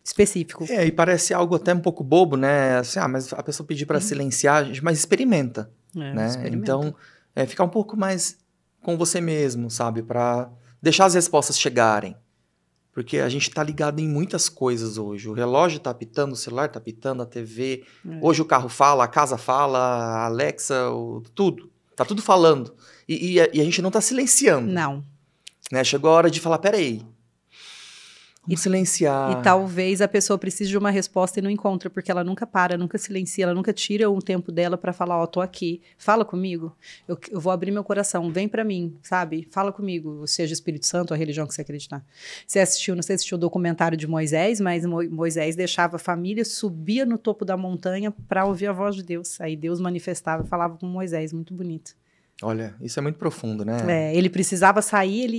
específico. E parece algo até um pouco bobo, né? Assim, mas a pessoa pedir para silenciar, mas experimenta, né? Experimenta. Então, ficar um pouco mais com você mesmo, sabe? Para deixar as respostas chegarem. Porque a gente tá ligado em muitas coisas hoje. O relógio tá apitando, o celular tá apitando, a TV. Hoje o carro fala, a casa fala, a Alexa, tudo. Tá tudo falando. E a gente não tá silenciando. Não. Né? Chegou a hora de falar, peraí. Vamos silenciar. E talvez a pessoa precise de uma resposta e não encontra, porque ela nunca para, nunca silencia, ela nunca tira um tempo dela para falar, ó, tô aqui, fala comigo, eu vou abrir meu coração, vem para mim, sabe? Fala comigo, seja Espírito Santo, a religião que você acreditar. Você assistiu, não sei se assistiu o documentário de Moisés, mas Moisés deixava a família, subia no topo da montanha para ouvir a voz de Deus. Aí Deus manifestava e falava com Moisés, muito bonito. Olha, isso é muito profundo, né? Ele precisava sair,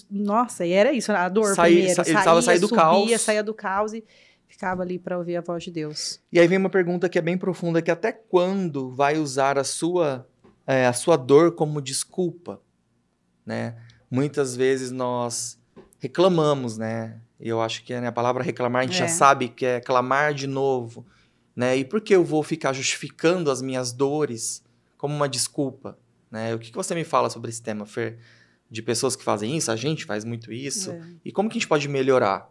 nossa, e era isso, a dor primeiro. Ele precisava sair do caos. Saía do caos e ficava ali para ouvir a voz de Deus. E aí vem uma pergunta que é bem profunda, que até quando vai usar a sua dor como desculpa, né? Muitas vezes nós reclamamos, né? E eu acho que a palavra reclamar, a gente já sabe que é clamar de novo, né? E por que eu vou ficar justificando as minhas dores como uma desculpa? Né? O que você me fala sobre esse tema, Fer? De pessoas que fazem isso, a gente faz muito isso. E como que a gente pode melhorar?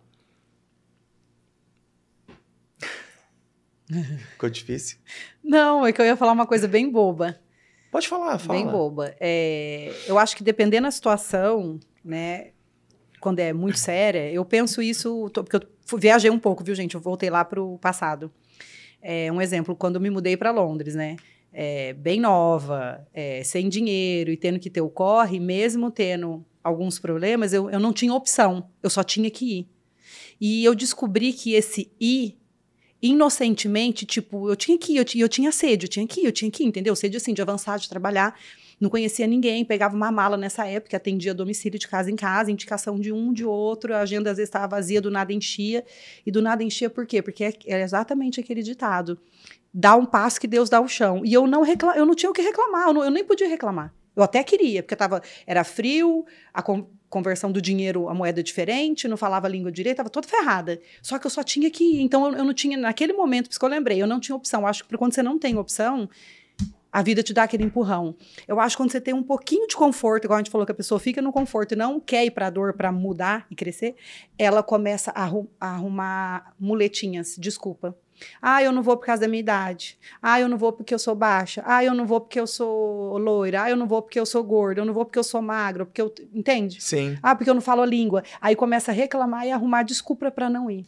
Ficou difícil? Não, é que eu ia falar uma coisa bem boba. Pode falar, fala. Bem boba. Eu acho que dependendo da situação, né, quando é muito séria, eu penso isso, porque eu viajei um pouco, viu, gente? Eu voltei lá para o passado. Um exemplo, quando eu me mudei para Londres, né? Bem nova, sem dinheiro e tendo que ter o corre, mesmo tendo alguns problemas, eu não tinha opção, eu só tinha que ir. E eu descobri que esse ir, inocentemente, tipo, eu tinha que ir, eu tinha sede, eu tinha que ir, entendeu? Sede, assim, de avançar, de trabalhar, não conhecia ninguém, pegava uma mala nessa época, atendia domicílio de casa em casa, indicação de um, de outro, a agenda às vezes estava vazia, do nada enchia. E do nada enchia por quê? Porque é exatamente aquele ditado: dá um passo que Deus dá o chão. E eu não tinha o que reclamar, eu nem podia reclamar. Eu até queria, porque era frio, a conversão do dinheiro, a moeda diferente, não falava a língua direito, estava toda ferrada. Só que eu só tinha que ir. Então, eu não tinha, naquele momento, por isso que eu lembrei, eu não tinha opção. Acho que quando você não tem opção, a vida te dá aquele empurrão. Eu acho que quando você tem um pouquinho de conforto, igual a gente falou, que a pessoa fica no conforto e não quer ir para a dor para mudar e crescer, ela começa a arrumar muletinhas, desculpa. Eu não vou por causa da minha idade. Eu não vou porque eu sou baixa. Eu não vou porque eu sou loira. Eu não vou porque eu sou gorda. Eu não vou porque eu sou magra. Entende? Sim. Porque eu não falo a língua. Aí começa a reclamar e arrumar desculpa para não ir.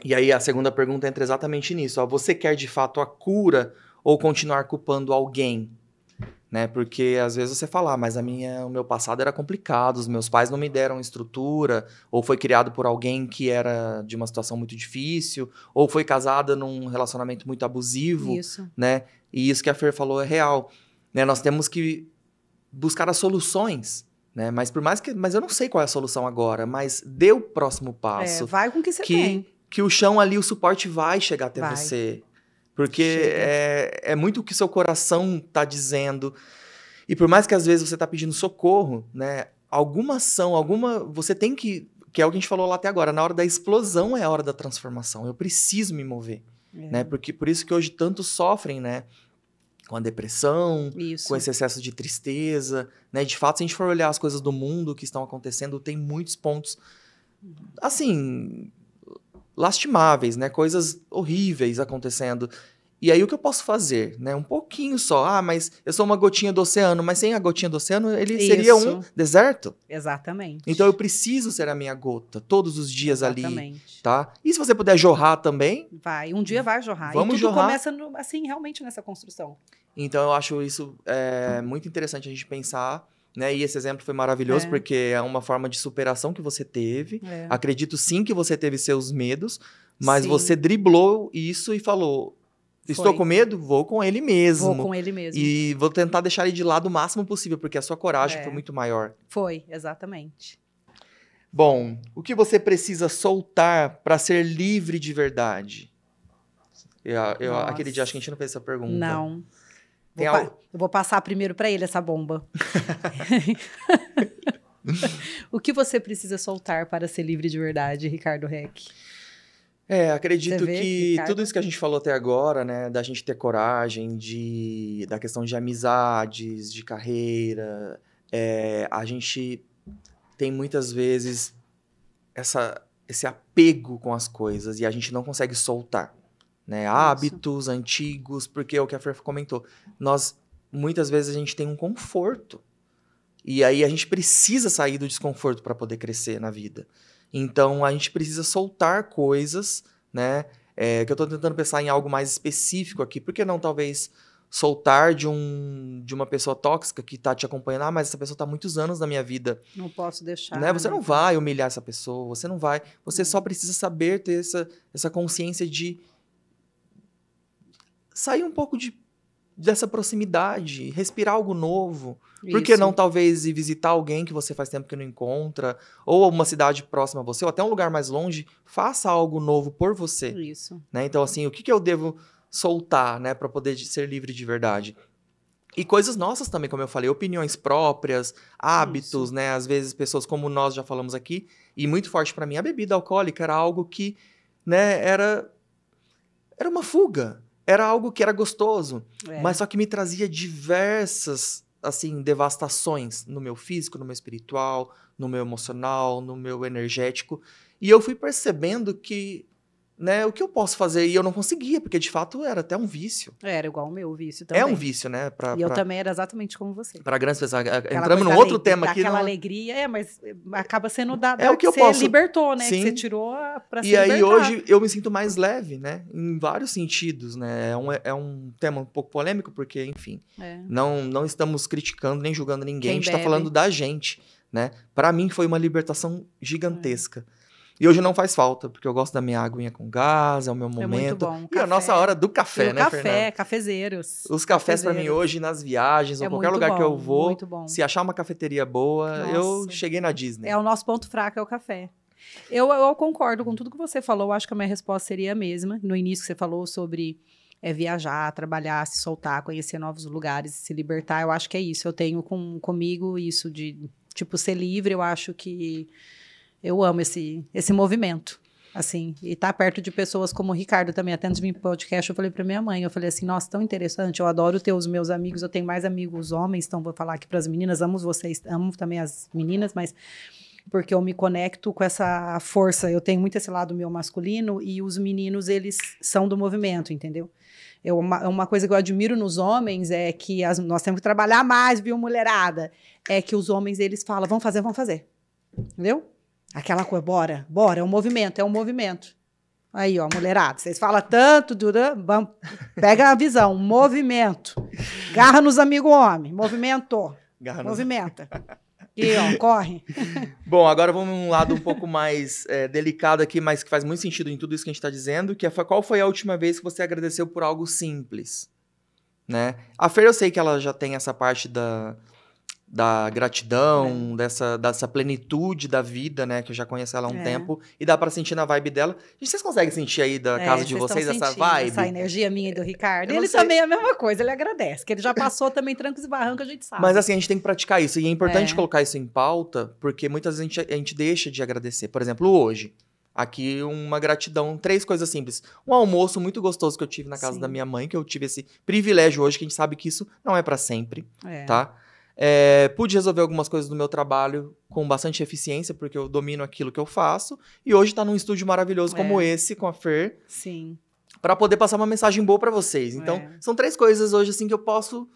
E aí a segunda pergunta entra exatamente nisso. Você quer de fato a cura ou continuar culpando alguém? Né? Porque às vezes você fala, mas o meu passado era complicado, os meus pais não me deram estrutura, ou foi criado por alguém que era de uma situação muito difícil, ou foi casada num relacionamento muito abusivo. Isso. Né? E isso que a Fer falou é real. Né? Nós temos que buscar as soluções. Né? Mas eu não sei qual é a solução agora, mas dê o próximo passo. Vai com o que você tem. Que o chão ali, o suporte vai chegar até você. Porque é muito o que seu coração está dizendo. E por mais que às vezes você está pedindo socorro, né? Alguma ação, você tem que é o que a gente falou lá até agora, na hora da explosão é a hora da transformação. Eu preciso me mover. Né? Porque por isso que hoje tantos sofrem, né? Com a depressão, com esse excesso de tristeza. Né? De fato, se a gente for olhar as coisas do mundo que estão acontecendo, tem muitos pontos, assim, lastimáveis, né? Coisas horríveis acontecendo. E aí o que eu posso fazer? Né? Um pouquinho só. Mas eu sou uma gotinha do oceano. Mas sem a gotinha do oceano, ele seria um deserto. Exatamente. Então eu preciso ser a minha gota todos os dias ali. Exatamente. Tá? E se você puder jorrar também? Um dia vai jorrar. Vamos e tudo jorrar. começa assim, realmente nessa construção. Então eu acho isso muito interessante a gente pensar. Né? E esse exemplo foi maravilhoso porque é uma forma de superação que você teve. Acredito sim que você teve seus medos, mas você driblou isso e falou: estou com medo? Vou com ele mesmo. Vou com ele mesmo. E vou tentar deixar ele de lado o máximo possível, porque a sua coragem foi muito maior. Foi, exatamente. Bom, o que você precisa soltar para ser livre de verdade? Aquele dia acho que a gente não fez essa pergunta. Não. Eu vou passar primeiro para ele essa bomba. O que você precisa soltar para ser livre de verdade, Ricardo Reck? Acredito Você vê que que tudo isso que a gente falou até agora, né, da gente ter coragem, da questão de amizades, de carreira, a gente tem muitas vezes esse apego com as coisas e a gente não consegue soltar, né? Hábitos antigos, porque é o que a Fer comentou. Muitas vezes a gente tem um conforto e aí a gente precisa sair do desconforto para poder crescer na vida. Então a gente precisa soltar coisas, né? Que eu estou tentando pensar em algo mais específico aqui. Por que não talvez soltar de uma pessoa tóxica que está te acompanhando? Mas essa pessoa está há muitos anos na minha vida. Não posso deixar. Né? Você não vai humilhar essa pessoa, você não vai. Você só precisa saber ter essa consciência de sair um pouco dessa proximidade, respirar algo novo. Por que não, talvez, ir visitar alguém que você faz tempo que não encontra, ou uma cidade próxima a você, ou até um lugar mais longe, faça algo novo por você. Isso. Né? Então, assim, o que eu devo soltar, né, para poder ser livre de verdade? E coisas nossas também, como eu falei, opiniões próprias, hábitos, né? Às vezes, pessoas como nós já falamos aqui, e muito forte para mim, a bebida alcoólica era algo que, né, era uma fuga. Era algo que era gostoso, mas só que me trazia diversas, assim, devastações no meu físico, no meu espiritual, no meu emocional, no meu energético. E eu fui percebendo que, né, o que eu posso fazer? E eu não conseguia, porque de fato era até um vício. Era igual o meu vício também. É um vício, né? E eu também era exatamente como você. Para grandes pessoas. Entramos num outro tema aqui. Aquela alegria, mas acaba sendo dada. É o que eu você posso. Libertou, né? Sim. Que você tirou pra se libertar. E aí libertar. hoje eu me sinto mais leve, né? Em vários sentidos, né? É um tema um pouco polêmico, porque, enfim, não estamos criticando nem julgando ninguém. A gente está falando da gente, né? Para mim foi uma libertação gigantesca. E hoje não faz falta, porque eu gosto da minha aguinha com gás, é o meu momento. É muito bom. E a nossa hora do café, né, Fernanda? Cafezeiros. Os cafés para mim hoje, nas viagens, ou qualquer lugar que eu vou, se achar uma cafeteria boa, eu cheguei na Disney. O nosso ponto fraco é o café. Eu concordo com tudo que você falou, eu acho que a minha resposta seria a mesma. No início que você falou sobre viajar, trabalhar, se soltar, conhecer novos lugares, se libertar, eu acho que é isso. Eu tenho comigo isso de, tipo, ser livre, eu acho que... Eu amo esse movimento, assim, e estar perto de pessoas como o Ricardo também, até antes de vir pro podcast, eu falei pra minha mãe, eu falei assim, nossa, tão interessante, eu adoro ter os meus amigos, eu tenho mais amigos homens, então vou falar aqui pras meninas, amo vocês, amo também as meninas, mas porque eu me conecto com essa força, eu tenho muito esse lado meu masculino, e os meninos, eles são do movimento, entendeu? Uma coisa que eu admiro nos homens é que nós temos que trabalhar mais, viu, mulherada? É que os homens, eles falam, vamos fazer, entendeu? Aquela coisa, bora, é um movimento. Aí, ó, mulherada, vocês falam tanto, pega a visão, movimento. Garra nos amigos homem, movimento. Movimenta. E, ó, corre. Bom, agora vamos num lado um pouco mais delicado aqui, mas que faz muito sentido em tudo isso que a gente está dizendo, que qual foi a última vez que você agradeceu por algo simples? Né? A Fer, eu sei que ela já tem essa parte da gratidão, dessa plenitude da vida, né? Que eu já conheço ela há um tempo. E dá pra sentir na vibe dela. E vocês conseguem sentir aí da casa de vocês essa vibe? Essa energia minha e do Ricardo. Ele também é a mesma coisa, ele agradece. Que ele já passou também trancos e barrancos, a gente sabe. Mas assim, a gente tem que praticar isso. E é importante colocar isso em pauta, porque muitas vezes a gente deixa de agradecer. Por exemplo, hoje. Aqui uma gratidão, 3 coisas simples. Um almoço muito gostoso que eu tive na casa da minha mãe, que eu tive esse privilégio hoje, que a gente sabe que isso não é pra sempre, tá? Pude resolver algumas coisas do meu trabalho com bastante eficiência, porque eu domino aquilo que eu faço. E hoje tá num estúdio maravilhoso como esse, com a Fer. Sim. Pra poder passar uma mensagem boa pra vocês. Então, são 3 coisas hoje, assim, que eu posso...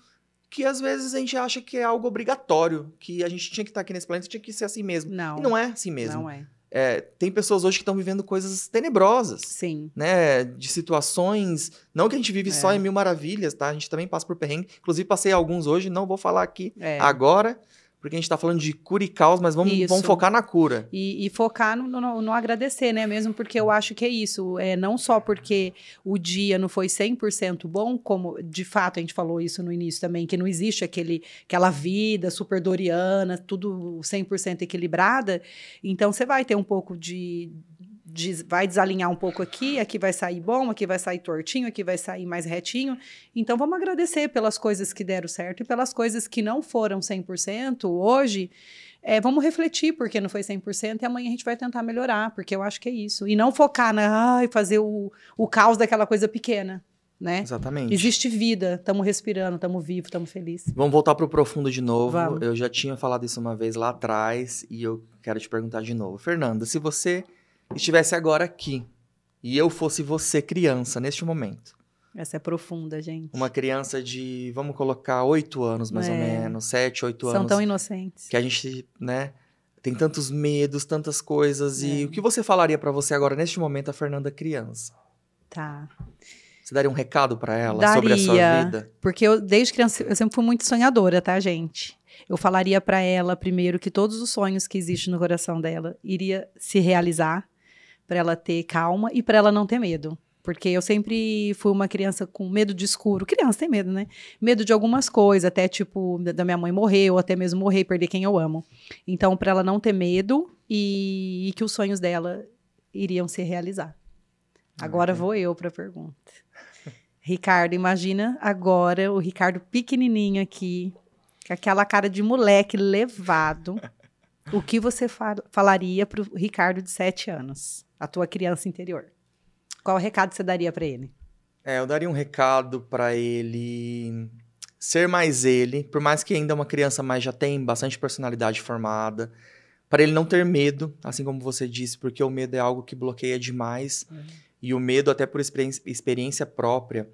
Que às vezes a gente acha que é algo obrigatório. Que a gente tinha que estar aqui nesse planeta, tinha que ser assim mesmo. Não. E não é assim mesmo. Não é. Tem pessoas hoje que estão vivendo coisas tenebrosas. Sim. Né? De situações... Não que a gente vive só em mil maravilhas, tá? A gente também passa por perrengue. Inclusive, passei alguns hoje, não vou falar aqui agora, porque a gente tá falando de cura e caos, mas vamos focar na cura. E focar no agradecer, né? Mesmo porque eu acho que é isso. Não só porque o dia não foi 100% bom, como de fato a gente falou isso no início também, que não existe aquela vida super doriana, tudo 100% equilibrada. Então, você vai ter um pouco vai desalinhar um pouco aqui vai sair bom, aqui vai sair tortinho, aqui vai sair mais retinho. Então, vamos agradecer pelas coisas que deram certo e pelas coisas que não foram 100% hoje. vamos refletir porque não foi 100% e amanhã a gente vai tentar melhorar, porque eu acho que é isso. E não focar fazer o caos daquela coisa pequena, né? Exatamente. Existe vida, estamos respirando, estamos vivos, estamos felizes. Vamos voltar pro profundo de novo. Vamos. Eu já tinha falado isso uma vez lá atrás e eu quero te perguntar de novo. Fernanda, se você estivesse agora aqui e eu fosse você criança neste momento. Essa é profunda, gente. Uma criança de, vamos colocar, 8 anos mais ou menos, 7, 8 anos. São tão inocentes. Que a gente, né, tem tantos medos, tantas coisas. E o que você falaria pra você agora, neste momento, a Fernanda criança? Tá. Você daria um recado pra ela sobre a sua vida? Porque eu, desde criança, eu sempre fui muito sonhadora, tá, gente? Eu falaria pra ela, primeiro, que todos os sonhos que existem no coração dela iria se realizar, pra ela ter calma e pra ela não ter medo. Porque eu sempre fui uma criança com medo de escuro. Criança tem medo, né? Medo de algumas coisas, até tipo, da minha mãe morrer, ou até mesmo morrer e perder quem eu amo. Então, pra ela não ter medo e que os sonhos dela iriam se realizar. Agora vou eu pra pergunta. Ricardo, imagina agora o Ricardo pequenininho aqui, com aquela cara de moleque levado. O que você falaria pro Ricardo de 7 anos? A tua criança interior. Qual recado você daria pra ele? Eu daria um recado pra ele ser mais ele, por mais que ainda é uma criança, mas já tem bastante personalidade formada, para ele não ter medo, assim como você disse, porque o medo é algo que bloqueia demais, e o medo, até por experiência própria,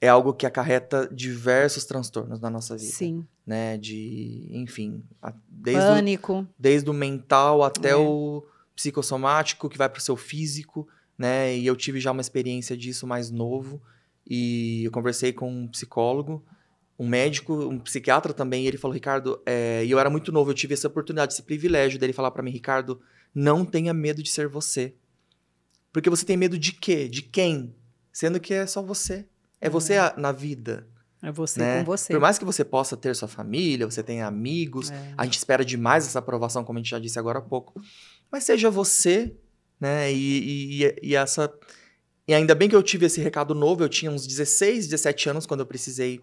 é algo que acarreta diversos transtornos na nossa vida. Sim. Né? Enfim, Pânico. Desde o mental até o psicossomático, que vai pro seu físico, né? E eu tive já uma experiência disso mais novo, e eu conversei com um psicólogo, um médico, um psiquiatra também, e ele falou, Ricardo, e eu era muito novo, eu tive essa oportunidade, esse privilégio dele falar pra mim, Ricardo, não tenha medo de ser você. Porque você tem medo de quê? De quem? Sendo que é só você. É você na vida. É você, né? com você. Por mais que você possa ter sua família, você tenha amigos, a gente espera demais essa aprovação, como a gente já disse agora há pouco. Mas seja você, né? E ainda bem que eu tive esse recado novo, eu tinha uns 16, 17 anos quando eu precisei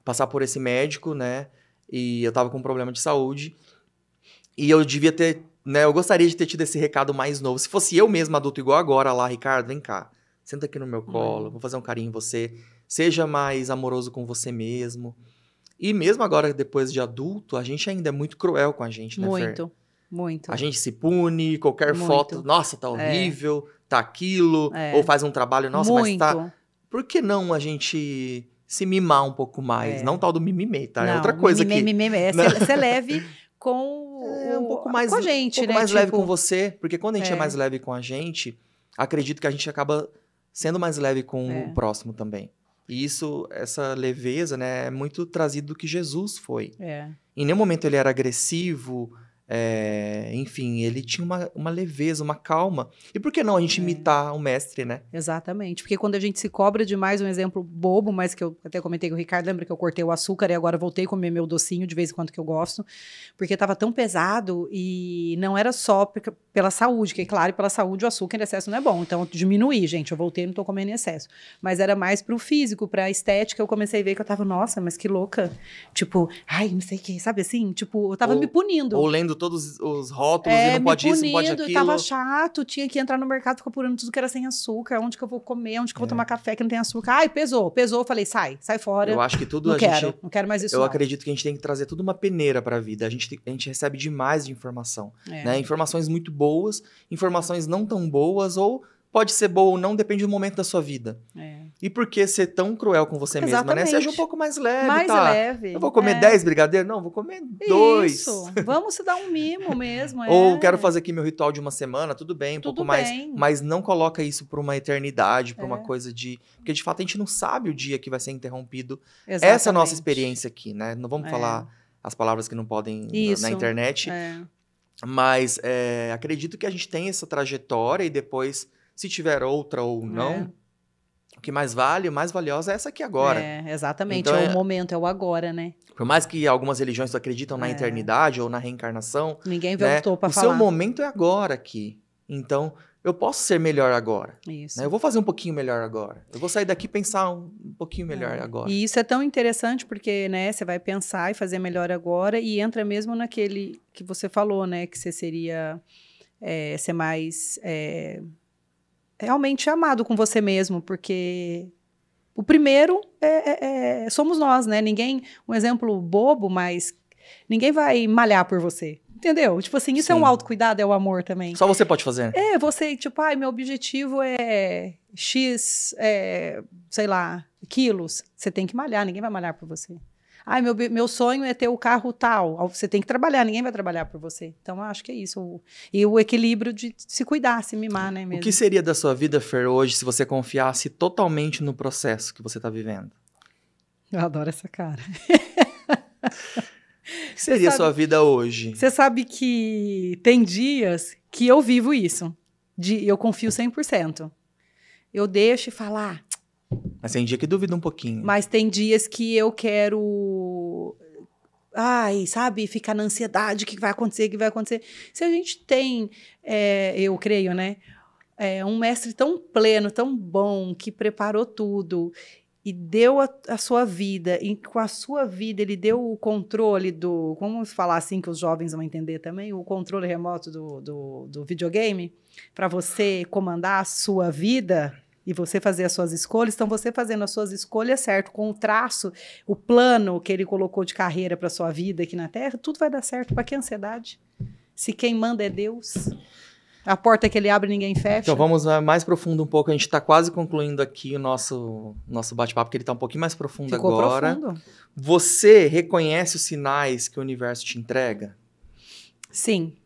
passar por esse médico, né? E eu tava com um problema de saúde. E eu devia ter, né? Eu gostaria de ter tido esse recado mais novo. Se fosse eu mesmo adulto igual agora lá, Ricardo, vem cá. Senta aqui no meu colo, vou fazer um carinho em você. Seja mais amoroso com você mesmo. E mesmo agora, depois de adulto, a gente ainda é muito cruel com a gente, né, Fer? Muito. A gente se pune, qualquer foto, nossa, tá horrível, tá aquilo, ou faz um trabalho, nossa, mas tá... Por que não a gente se mimar um pouco mais? Não tal do mimimê, tá? É outra coisa que... Você leve com um pouco mais, com a gente, um pouco né? mais leve com você, porque quando a gente é mais leve com a gente, acredito que a gente acaba sendo mais leve com o próximo também. E isso, essa leveza, né, é muito trazido do que Jesus foi. Em nenhum momento ele era agressivo, enfim, ele tinha uma leveza, uma calma. E por que não a gente imitar o mestre, né? Exatamente, porque quando a gente se cobra demais, um exemplo bobo, mas que eu até comentei com o Ricardo, lembra que eu cortei o açúcar e agora voltei a comer meu docinho de vez em quando que eu gosto, porque estava tão pesado e não era só pela saúde, que claro, pela saúde o açúcar em excesso não é bom, então eu diminuí, gente, eu voltei e não tô comendo em excesso, mas era mais pro físico, pra estética, eu comecei a ver que eu tava, nossa, mas que louca, tipo, ai, não sei o que, sabe assim, tipo, eu tava me punindo. Ou lendo todos os rótulos e não pode isso, não pode aquilo. Tava chato, tinha que entrar no mercado, ficar apurando tudo que era sem açúcar, onde que eu vou comer, onde que eu vou tomar café que não tem açúcar. Ai, pesou, eu falei, sai fora. Eu acho que tudo não quero mais isso. Eu acredito que a gente tem que trazer tudo uma peneira pra vida. A gente recebe demais de informação, né? Informações muito boas, informações não tão boas, ou pode ser boa ou não, depende do momento da sua vida. E por que ser tão cruel com você mesma, né? Seja um pouco mais leve, leve. Eu vou comer 10 brigadeiros? Não, vou comer 2. Isso, vamos se dar um mimo mesmo. Ou quero fazer aqui meu ritual de uma semana, tudo bem, pouco mais. Mas não coloca isso por uma eternidade, por uma coisa de... Porque, de fato, a gente não sabe o dia que vai ser interrompido. Exatamente. Essa é a nossa experiência aqui, né? Não vamos falar as palavras que não podem na internet. Mas acredito que a gente tem essa trajetória e depois... Se tiver outra ou não, o que mais vale, o mais valiosa é essa aqui agora. Exatamente, então, é o momento, é o agora, né? Por mais que algumas religiões acreditam na eternidade ou na reencarnação, ninguém voltou pra falar. O seu momento é agora aqui. Então, eu posso ser melhor agora. Isso. Né? Eu vou fazer um pouquinho melhor agora. Eu vou sair daqui e pensar um pouquinho melhor agora. E isso é tão interessante porque, né, você vai pensar e fazer melhor agora e entra mesmo naquele que você falou, né, que você seria ser mais realmente amado com você mesmo, porque o primeiro somos nós, né? Um exemplo bobo, mas ninguém vai malhar por você. Entendeu? Tipo assim, isso é um autocuidado, é o amor também. Só você pode fazer. Você, tipo, meu objetivo é X, sei lá, quilos. Você tem que malhar, ninguém vai malhar por você. Meu sonho é ter o carro tal. Você tem que trabalhar, ninguém vai trabalhar por você. Então, eu acho que é isso. E o equilíbrio de se cuidar, se mimar, né? Mesmo. O que seria da sua vida, Fer, hoje, se você confiasse totalmente no processo que você está vivendo? Eu adoro essa cara. O que seria a sua vida hoje? Você sabe que tem dias que eu vivo isso. Eu confio 100%. Eu deixo e falar. Mas tem dia que duvida um pouquinho. Mas tem dias que eu quero... sabe? Ficar na ansiedade, o que vai acontecer, o que vai acontecer. Se a gente tem, eu creio, né? Um mestre tão pleno, tão bom, que preparou tudo e deu a sua vida, e com a sua vida ele deu o controle vamos falar assim que os jovens vão entender também, o controle remoto do videogame, para você comandar a sua vida e você fazer as suas escolhas. Então, você fazendo as suas escolhas certo, com o traço, o plano que ele colocou de carreira para sua vida aqui na Terra, tudo vai dar certo. Para que ansiedade? Se quem manda é Deus... A porta que ele abre, ninguém fecha. Então, vamos mais profundo um pouco. A gente está quase concluindo aqui o nosso bate-papo, porque ele está um pouquinho mais profundo agora. Ficou profundo. Você reconhece os sinais que o universo te entrega? Sim.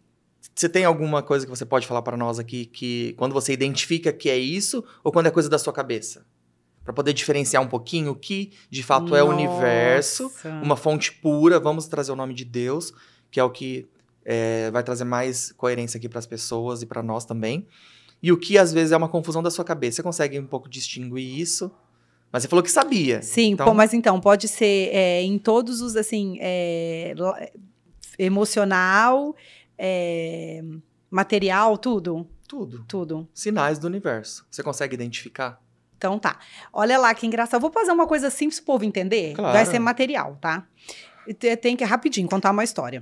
Você tem alguma coisa que você pode falar para nós aqui, que quando você identifica que é isso, ou quando é coisa da sua cabeça? Para poder diferenciar um pouquinho o que, de fato, é o universo, uma fonte pura, vamos trazer o nome de Deus, que é o que... vai trazer mais coerência aqui para as pessoas e para nós também. E o que, às vezes, é uma confusão da sua cabeça. Você consegue um pouco distinguir isso? Mas você falou que sabia. Sim, então... mas então, pode ser em todos os, assim, emocional, material, tudo? Tudo. Sinais do universo. Você consegue identificar? Então, tá. Olha lá que engraçado. Eu vou fazer uma coisa simples pro povo entender. Claro. Vai ser material, tá? Tem que, rapidinho, contar uma história.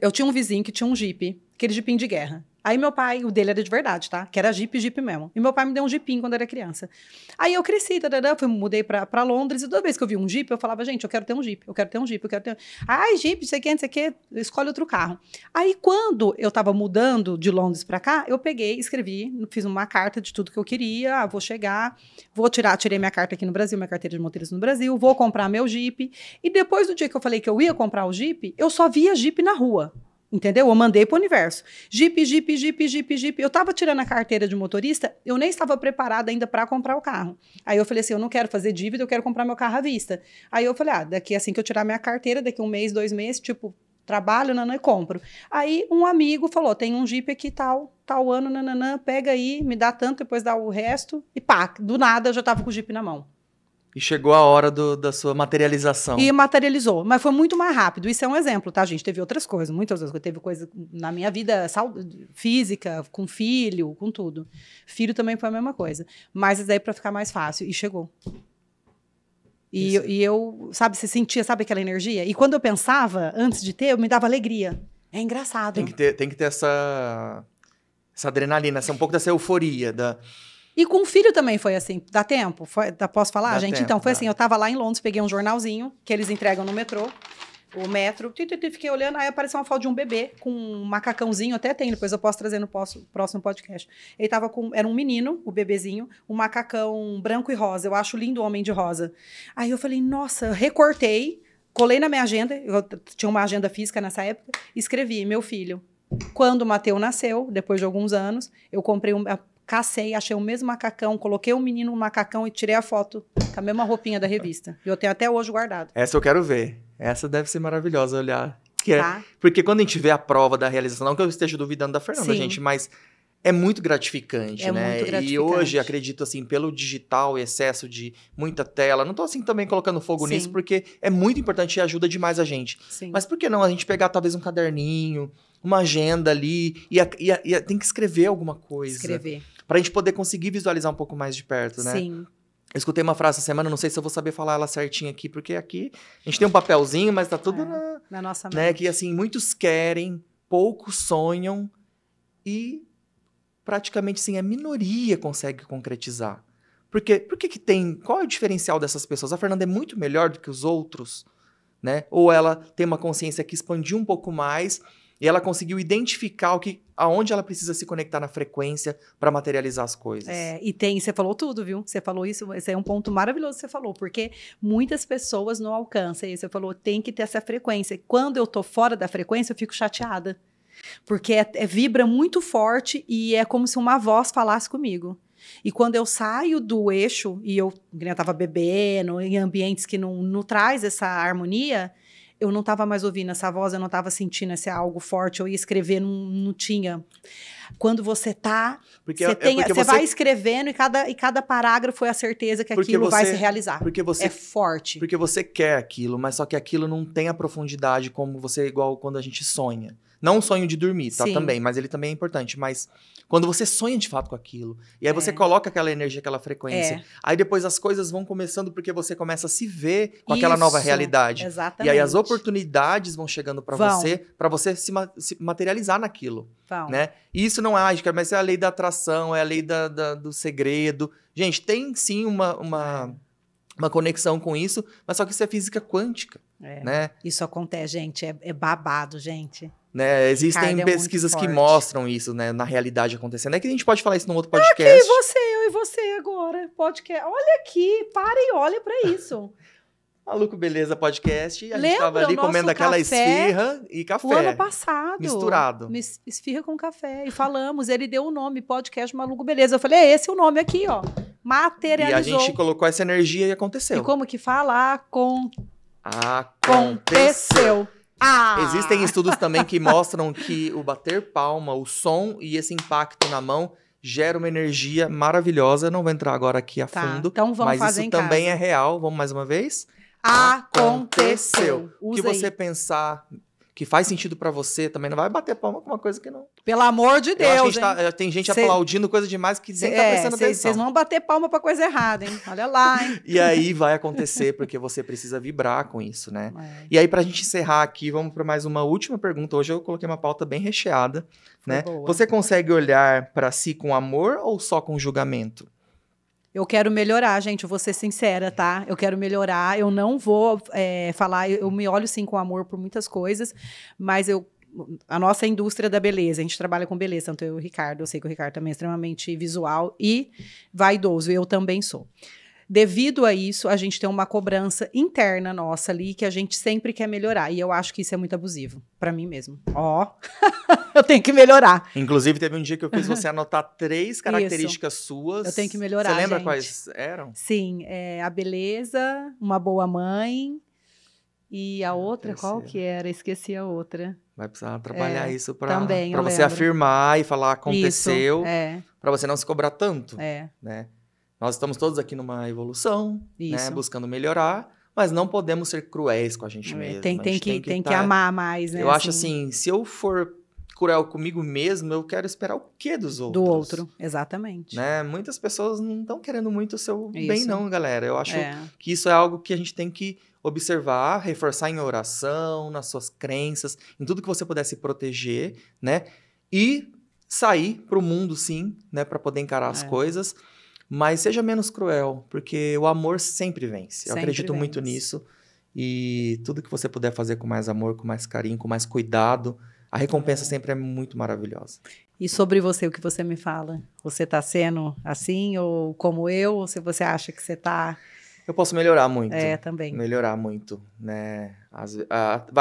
Eu tinha um vizinho que tinha um Jeep, aquele Jeepinho de guerra. Aí meu pai, o dele era de verdade, tá? Que era Jeep mesmo. E meu pai me deu um Jeepinho quando eu era criança. Aí eu cresci, mudei pra Londres, e toda vez que eu via um Jeep, eu falava, gente, eu quero ter um Jeep, eu quero ter um Jeep, eu quero ter... Jeep, não sei o que, escolhe outro carro. Aí quando eu tava mudando de Londres pra cá, eu peguei, escrevi, fiz uma carta de tudo que eu queria, vou chegar, tirei minha carta aqui no Brasil, minha carteira de motorista no Brasil, vou comprar meu Jeep. E depois do dia que eu falei que eu ia comprar o Jeep, eu só via Jeep na rua. Entendeu? Eu mandei pro universo. Jeep. Eu tava tirando a carteira de motorista, eu nem estava preparada ainda para comprar o carro. Aí eu falei assim, eu não quero fazer dívida, eu quero comprar meu carro à vista. Aí eu falei, daqui assim que eu tirar minha carteira, daqui 1 mês, 2 meses, tipo, trabalho, e compro. Aí um amigo falou, tem um Jeep aqui tal ano, pega aí, me dá tanto, depois dá o resto, e pá, do nada eu já tava com o Jeep na mão. E chegou a hora da sua materialização. E materializou, mas foi muito mais rápido. Isso é um exemplo, tá, gente? Teve outras coisas, muitas outras coisas. Teve coisa na minha vida física, com filho, com tudo. Filho também foi a mesma coisa. Mas isso daí para ficar mais fácil. E chegou. E eu, sabe, você sentia, sabe aquela energia? E quando eu pensava, antes de ter, eu me dava alegria. É engraçado. Tem que ter essa adrenalina, um pouco dessa euforia, E com o filho também foi assim. Dá tempo? Posso falar, Dá gente? tempo, Então, foi dá. assim, eu tava lá em Londres, peguei um jornalzinho que eles entregam no metrô, o metro, fiquei olhando, aí apareceu uma foto de um bebê com um macacãozinho, até tem, depois eu posso trazer no próximo podcast. Ele tava era um menino, o bebezinho, um macacão branco e rosa. Eu acho lindo o homem de rosa. Aí eu falei, nossa, recortei, colei na minha agenda, eu tinha uma agenda física nessa época, escrevi, meu filho. Quando o Mateu nasceu, depois de alguns anos, eu comprei cacei, achei o mesmo macacão, coloquei o menino no macacão e tirei a foto com a mesma roupinha da revista. E eu tenho até hoje guardado. Essa eu quero ver. Essa deve ser maravilhosa olhar. Tá. Porque quando a gente vê a prova da realização, não que eu esteja duvidando da Fernanda, Sim. gente, mas é muito gratificante, né? Muito gratificante. E hoje, acredito assim, pelo digital, excesso de muita tela, não tô assim também colocando fogo Sim. nisso, porque é muito importante e ajuda demais a gente. Sim. Mas por que não a gente pegar talvez um caderninho, uma agenda ali, tem que escrever alguma coisa. Escrever. Pra gente poder conseguir visualizar um pouco mais de perto, né? Sim. Eu escutei uma frase essa semana, não sei se eu vou saber falar ela certinha aqui, porque aqui a gente tem um papelzinho, mas tá tudo na nossa mente. Né? Que assim, muitos querem, poucos sonham e praticamente assim, a minoria consegue concretizar. Por que que tem... Qual é o diferencial dessas pessoas? A Fernanda é muito melhor do que os outros, né? Ou ela tem uma consciência que expandiu um pouco mais e ela conseguiu identificar aonde ela precisa se conectar na frequência para materializar as coisas. Você falou tudo, viu? Você falou isso, esse é um ponto maravilhoso que você falou, porque muitas pessoas não alcançam, e você falou, tem que ter essa frequência. Quando eu tô fora da frequência, eu fico chateada, porque vibra muito forte e é como se uma voz falasse comigo. E quando eu saio do eixo, e eu estava bebendo, em ambientes que não traz essa harmonia, eu não estava mais ouvindo essa voz, eu não estava sentindo esse algo forte, eu ia escrever, não tinha. Quando você tá, você vai escrevendo e cada parágrafo é a certeza que aquilo vai se realizar. É forte. Porque você quer aquilo, mas só que aquilo não tem a profundidade como igual quando a gente sonha. Não um sonho de dormir, tá? Sim. Também, mas ele também é importante. Mas quando você sonha de fato com aquilo, e aí você coloca aquela energia, aquela frequência, aí depois as coisas vão começando porque você começa a se ver com aquela nova realidade. Exatamente. E aí as oportunidades vão chegando para você se materializar naquilo. Né? E isso não é mágica, mas é a lei da atração, é a lei do segredo. Gente, tem sim uma conexão com isso, mas só que isso é física quântica. Né? Isso acontece, gente, é babado, gente. Né? Existem pesquisas que mostram isso, né, na realidade acontecendo. É que a gente pode falar isso num outro podcast. Eu e você agora, podcast. Olha aqui, para e olha pra isso. Maluco Beleza Podcast, a gente tava ali comendo aquela esfirra e café. O ano passado. Misturado. Esfirra com café. E falamos, ele deu o nome, podcast Maluco Beleza. Eu falei, é esse o nome aqui, ó. Materializou. E a gente colocou essa energia e aconteceu. E como que fala? Aconteceu. Existem estudos também que mostram que o bater palma, o som e esse impacto na mão gera uma energia maravilhosa. Eu não vou entrar agora aqui a fundo, então vamos fazer isso também é real. Vamos mais uma vez? Aconteceu. O que você pensar que faz sentido pra você também não vai bater palma com uma coisa que não... Pelo amor de Deus, tem gente aplaudindo coisa demais que nem tá prestando atenção. Vocês vão bater palma pra coisa errada, hein? Olha lá, hein? E aí vai acontecer, porque você precisa vibrar com isso, né? E aí, pra gente encerrar aqui, vamos pra mais uma última pergunta. Hoje eu coloquei uma pauta bem recheada, né? Boa. Você consegue olhar pra si com amor ou só com julgamento? Eu quero melhorar, gente, eu vou ser sincera, tá? Eu quero melhorar, eu não vou falar, eu me olho sim com amor por muitas coisas, mas a nossa indústria da beleza, a gente trabalha com beleza, tanto eu e o Ricardo, eu sei que o Ricardo também é extremamente visual e vaidoso, eu também sou. Devido a isso, a gente tem uma cobrança interna nossa ali que a gente sempre quer melhorar. E eu acho que isso é muito abusivo, pra mim mesmo. Eu tenho que melhorar. Inclusive, teve um dia que eu fiz você anotar 3 características suas. Eu tenho que melhorar, Você lembra gente. Quais eram? Sim, a beleza, uma boa mãe e a outra, qual que era? Esqueci a outra. Vai precisar trabalhar isso pra você lembro. afirmar e falar aconteceu, isso, pra você não se cobrar tanto, né? Nós estamos todos aqui numa evolução, né, buscando melhorar, mas não podemos ser cruéis com a gente mesmo. Tem que amar mais, né? Eu acho assim, se eu for cruel comigo mesmo, eu quero esperar o quê dos outros? Do outro, exatamente. Né? Muitas pessoas não estão querendo muito o seu bem não, galera. Eu acho que isso é algo que a gente tem que observar, reforçar em oração, nas suas crenças, em tudo que você puder se proteger, né? E sair pro mundo, sim, né? Para poder encarar as coisas. Mas seja menos cruel, porque o amor sempre vence. Eu acredito muito nisso. E tudo que você puder fazer com mais amor, com mais carinho, com mais cuidado, a recompensa sempre é muito maravilhosa. E sobre você, o que você me fala? Você está sendo assim, ou como eu, ou se você acha que você está... Eu posso melhorar muito. Também. Melhorar muito, né?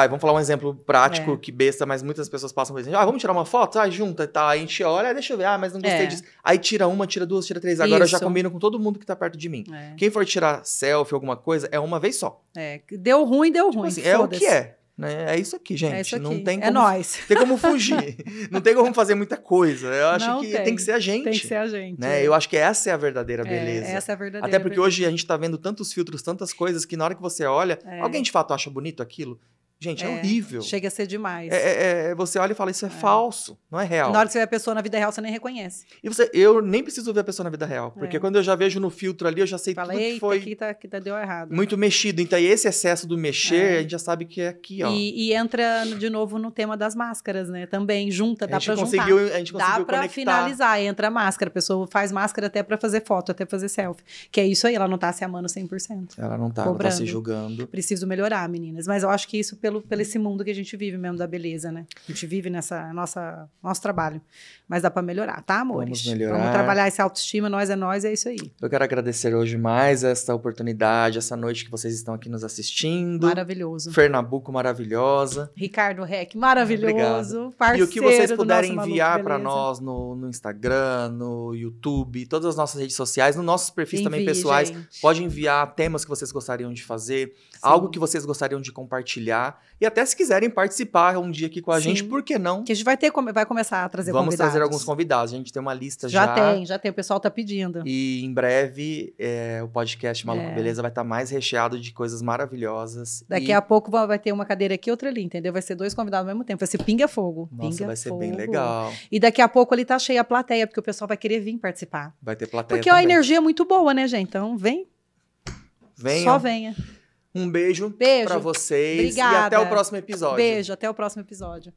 Vamos falar um exemplo prático, que besta, mas muitas pessoas passam por isso. Vamos tirar uma foto? Junta e tal. Aí a gente olha, deixa eu ver, mas não gostei disso. Aí tira uma, tira duas, tira 3. Agora eu já combino com todo mundo que tá perto de mim. Quem for tirar selfie, alguma coisa, é uma vez só. Deu ruim, deu ruim. Assim, é o que é. Né? É isso aqui, gente. É isso aqui. Não tem como, nós. Tem como fugir. Não tem como fazer muita coisa. Eu acho que tem que ser a gente. Tem que ser a gente. Né? Eu acho que essa é a verdadeira beleza. Essa é a verdadeira Até porque hoje a gente tá vendo tantos filtros, tantas coisas, que na hora que você olha, alguém de fato acha bonito aquilo? Gente, é horrível. Chega a ser demais. Você olha e fala, isso é falso, não é real. Na hora que você vê a pessoa na vida real, você nem reconhece. E eu nem preciso ver a pessoa na vida real, porque quando eu já vejo no filtro ali, eu já sei tudo que foi... Aqui deu errado. Muito mexido. Então, esse excesso do mexer, a gente já sabe que é aqui, ó. E entra de novo no tema das máscaras, né? Também junta, dá pra juntar. A gente conseguiu dá pra conectar. finalizar, entra a máscara. A pessoa faz máscara até pra fazer foto, até pra fazer selfie. Que é isso aí, ela não tá se amando 100%. Ela não tá se julgando. Preciso melhorar, meninas. Mas eu acho que isso pelo esse mundo que a gente vive mesmo da beleza, né? A gente vive nosso trabalho. Mas dá pra melhorar, tá, amores? Vamos melhorar. Vamos trabalhar essa autoestima, nós, é isso aí. Eu quero agradecer hoje mais essa oportunidade, essa noite que vocês estão aqui nos assistindo. Maravilhoso. Fernabuco, maravilhosa. Ricardo Reck, maravilhoso. Obrigado. Parceiro e o que vocês puderem do enviar para nós no Instagram, no YouTube, todas as nossas redes sociais, nos nossos perfis também pessoais, gente. Pode enviar temas que vocês gostariam de fazer, algo que vocês gostariam de compartilhar. E até se quiserem participar um dia aqui com a gente, por que não? Que a gente vai começar a trazer Vamos convidados. trazer alguns convidados. A gente tem uma lista já. Já tem. O pessoal tá pedindo. E em breve o podcast Maluco Beleza vai estar mais recheado de coisas maravilhosas. Daqui a pouco vai ter uma cadeira aqui e outra ali, entendeu? Vai ser 2 convidados ao mesmo tempo. Vai ser pinga-fogo. Nossa, vai ser bem legal. E daqui a pouco ali tá cheia a plateia, porque o pessoal vai querer vir participar. Vai ter plateia Porque também. a energia é muito boa, né, gente? Então, vem. Venham. Só venha. Um beijo pra vocês. Obrigada. E até o próximo episódio. Beijo, até o próximo episódio.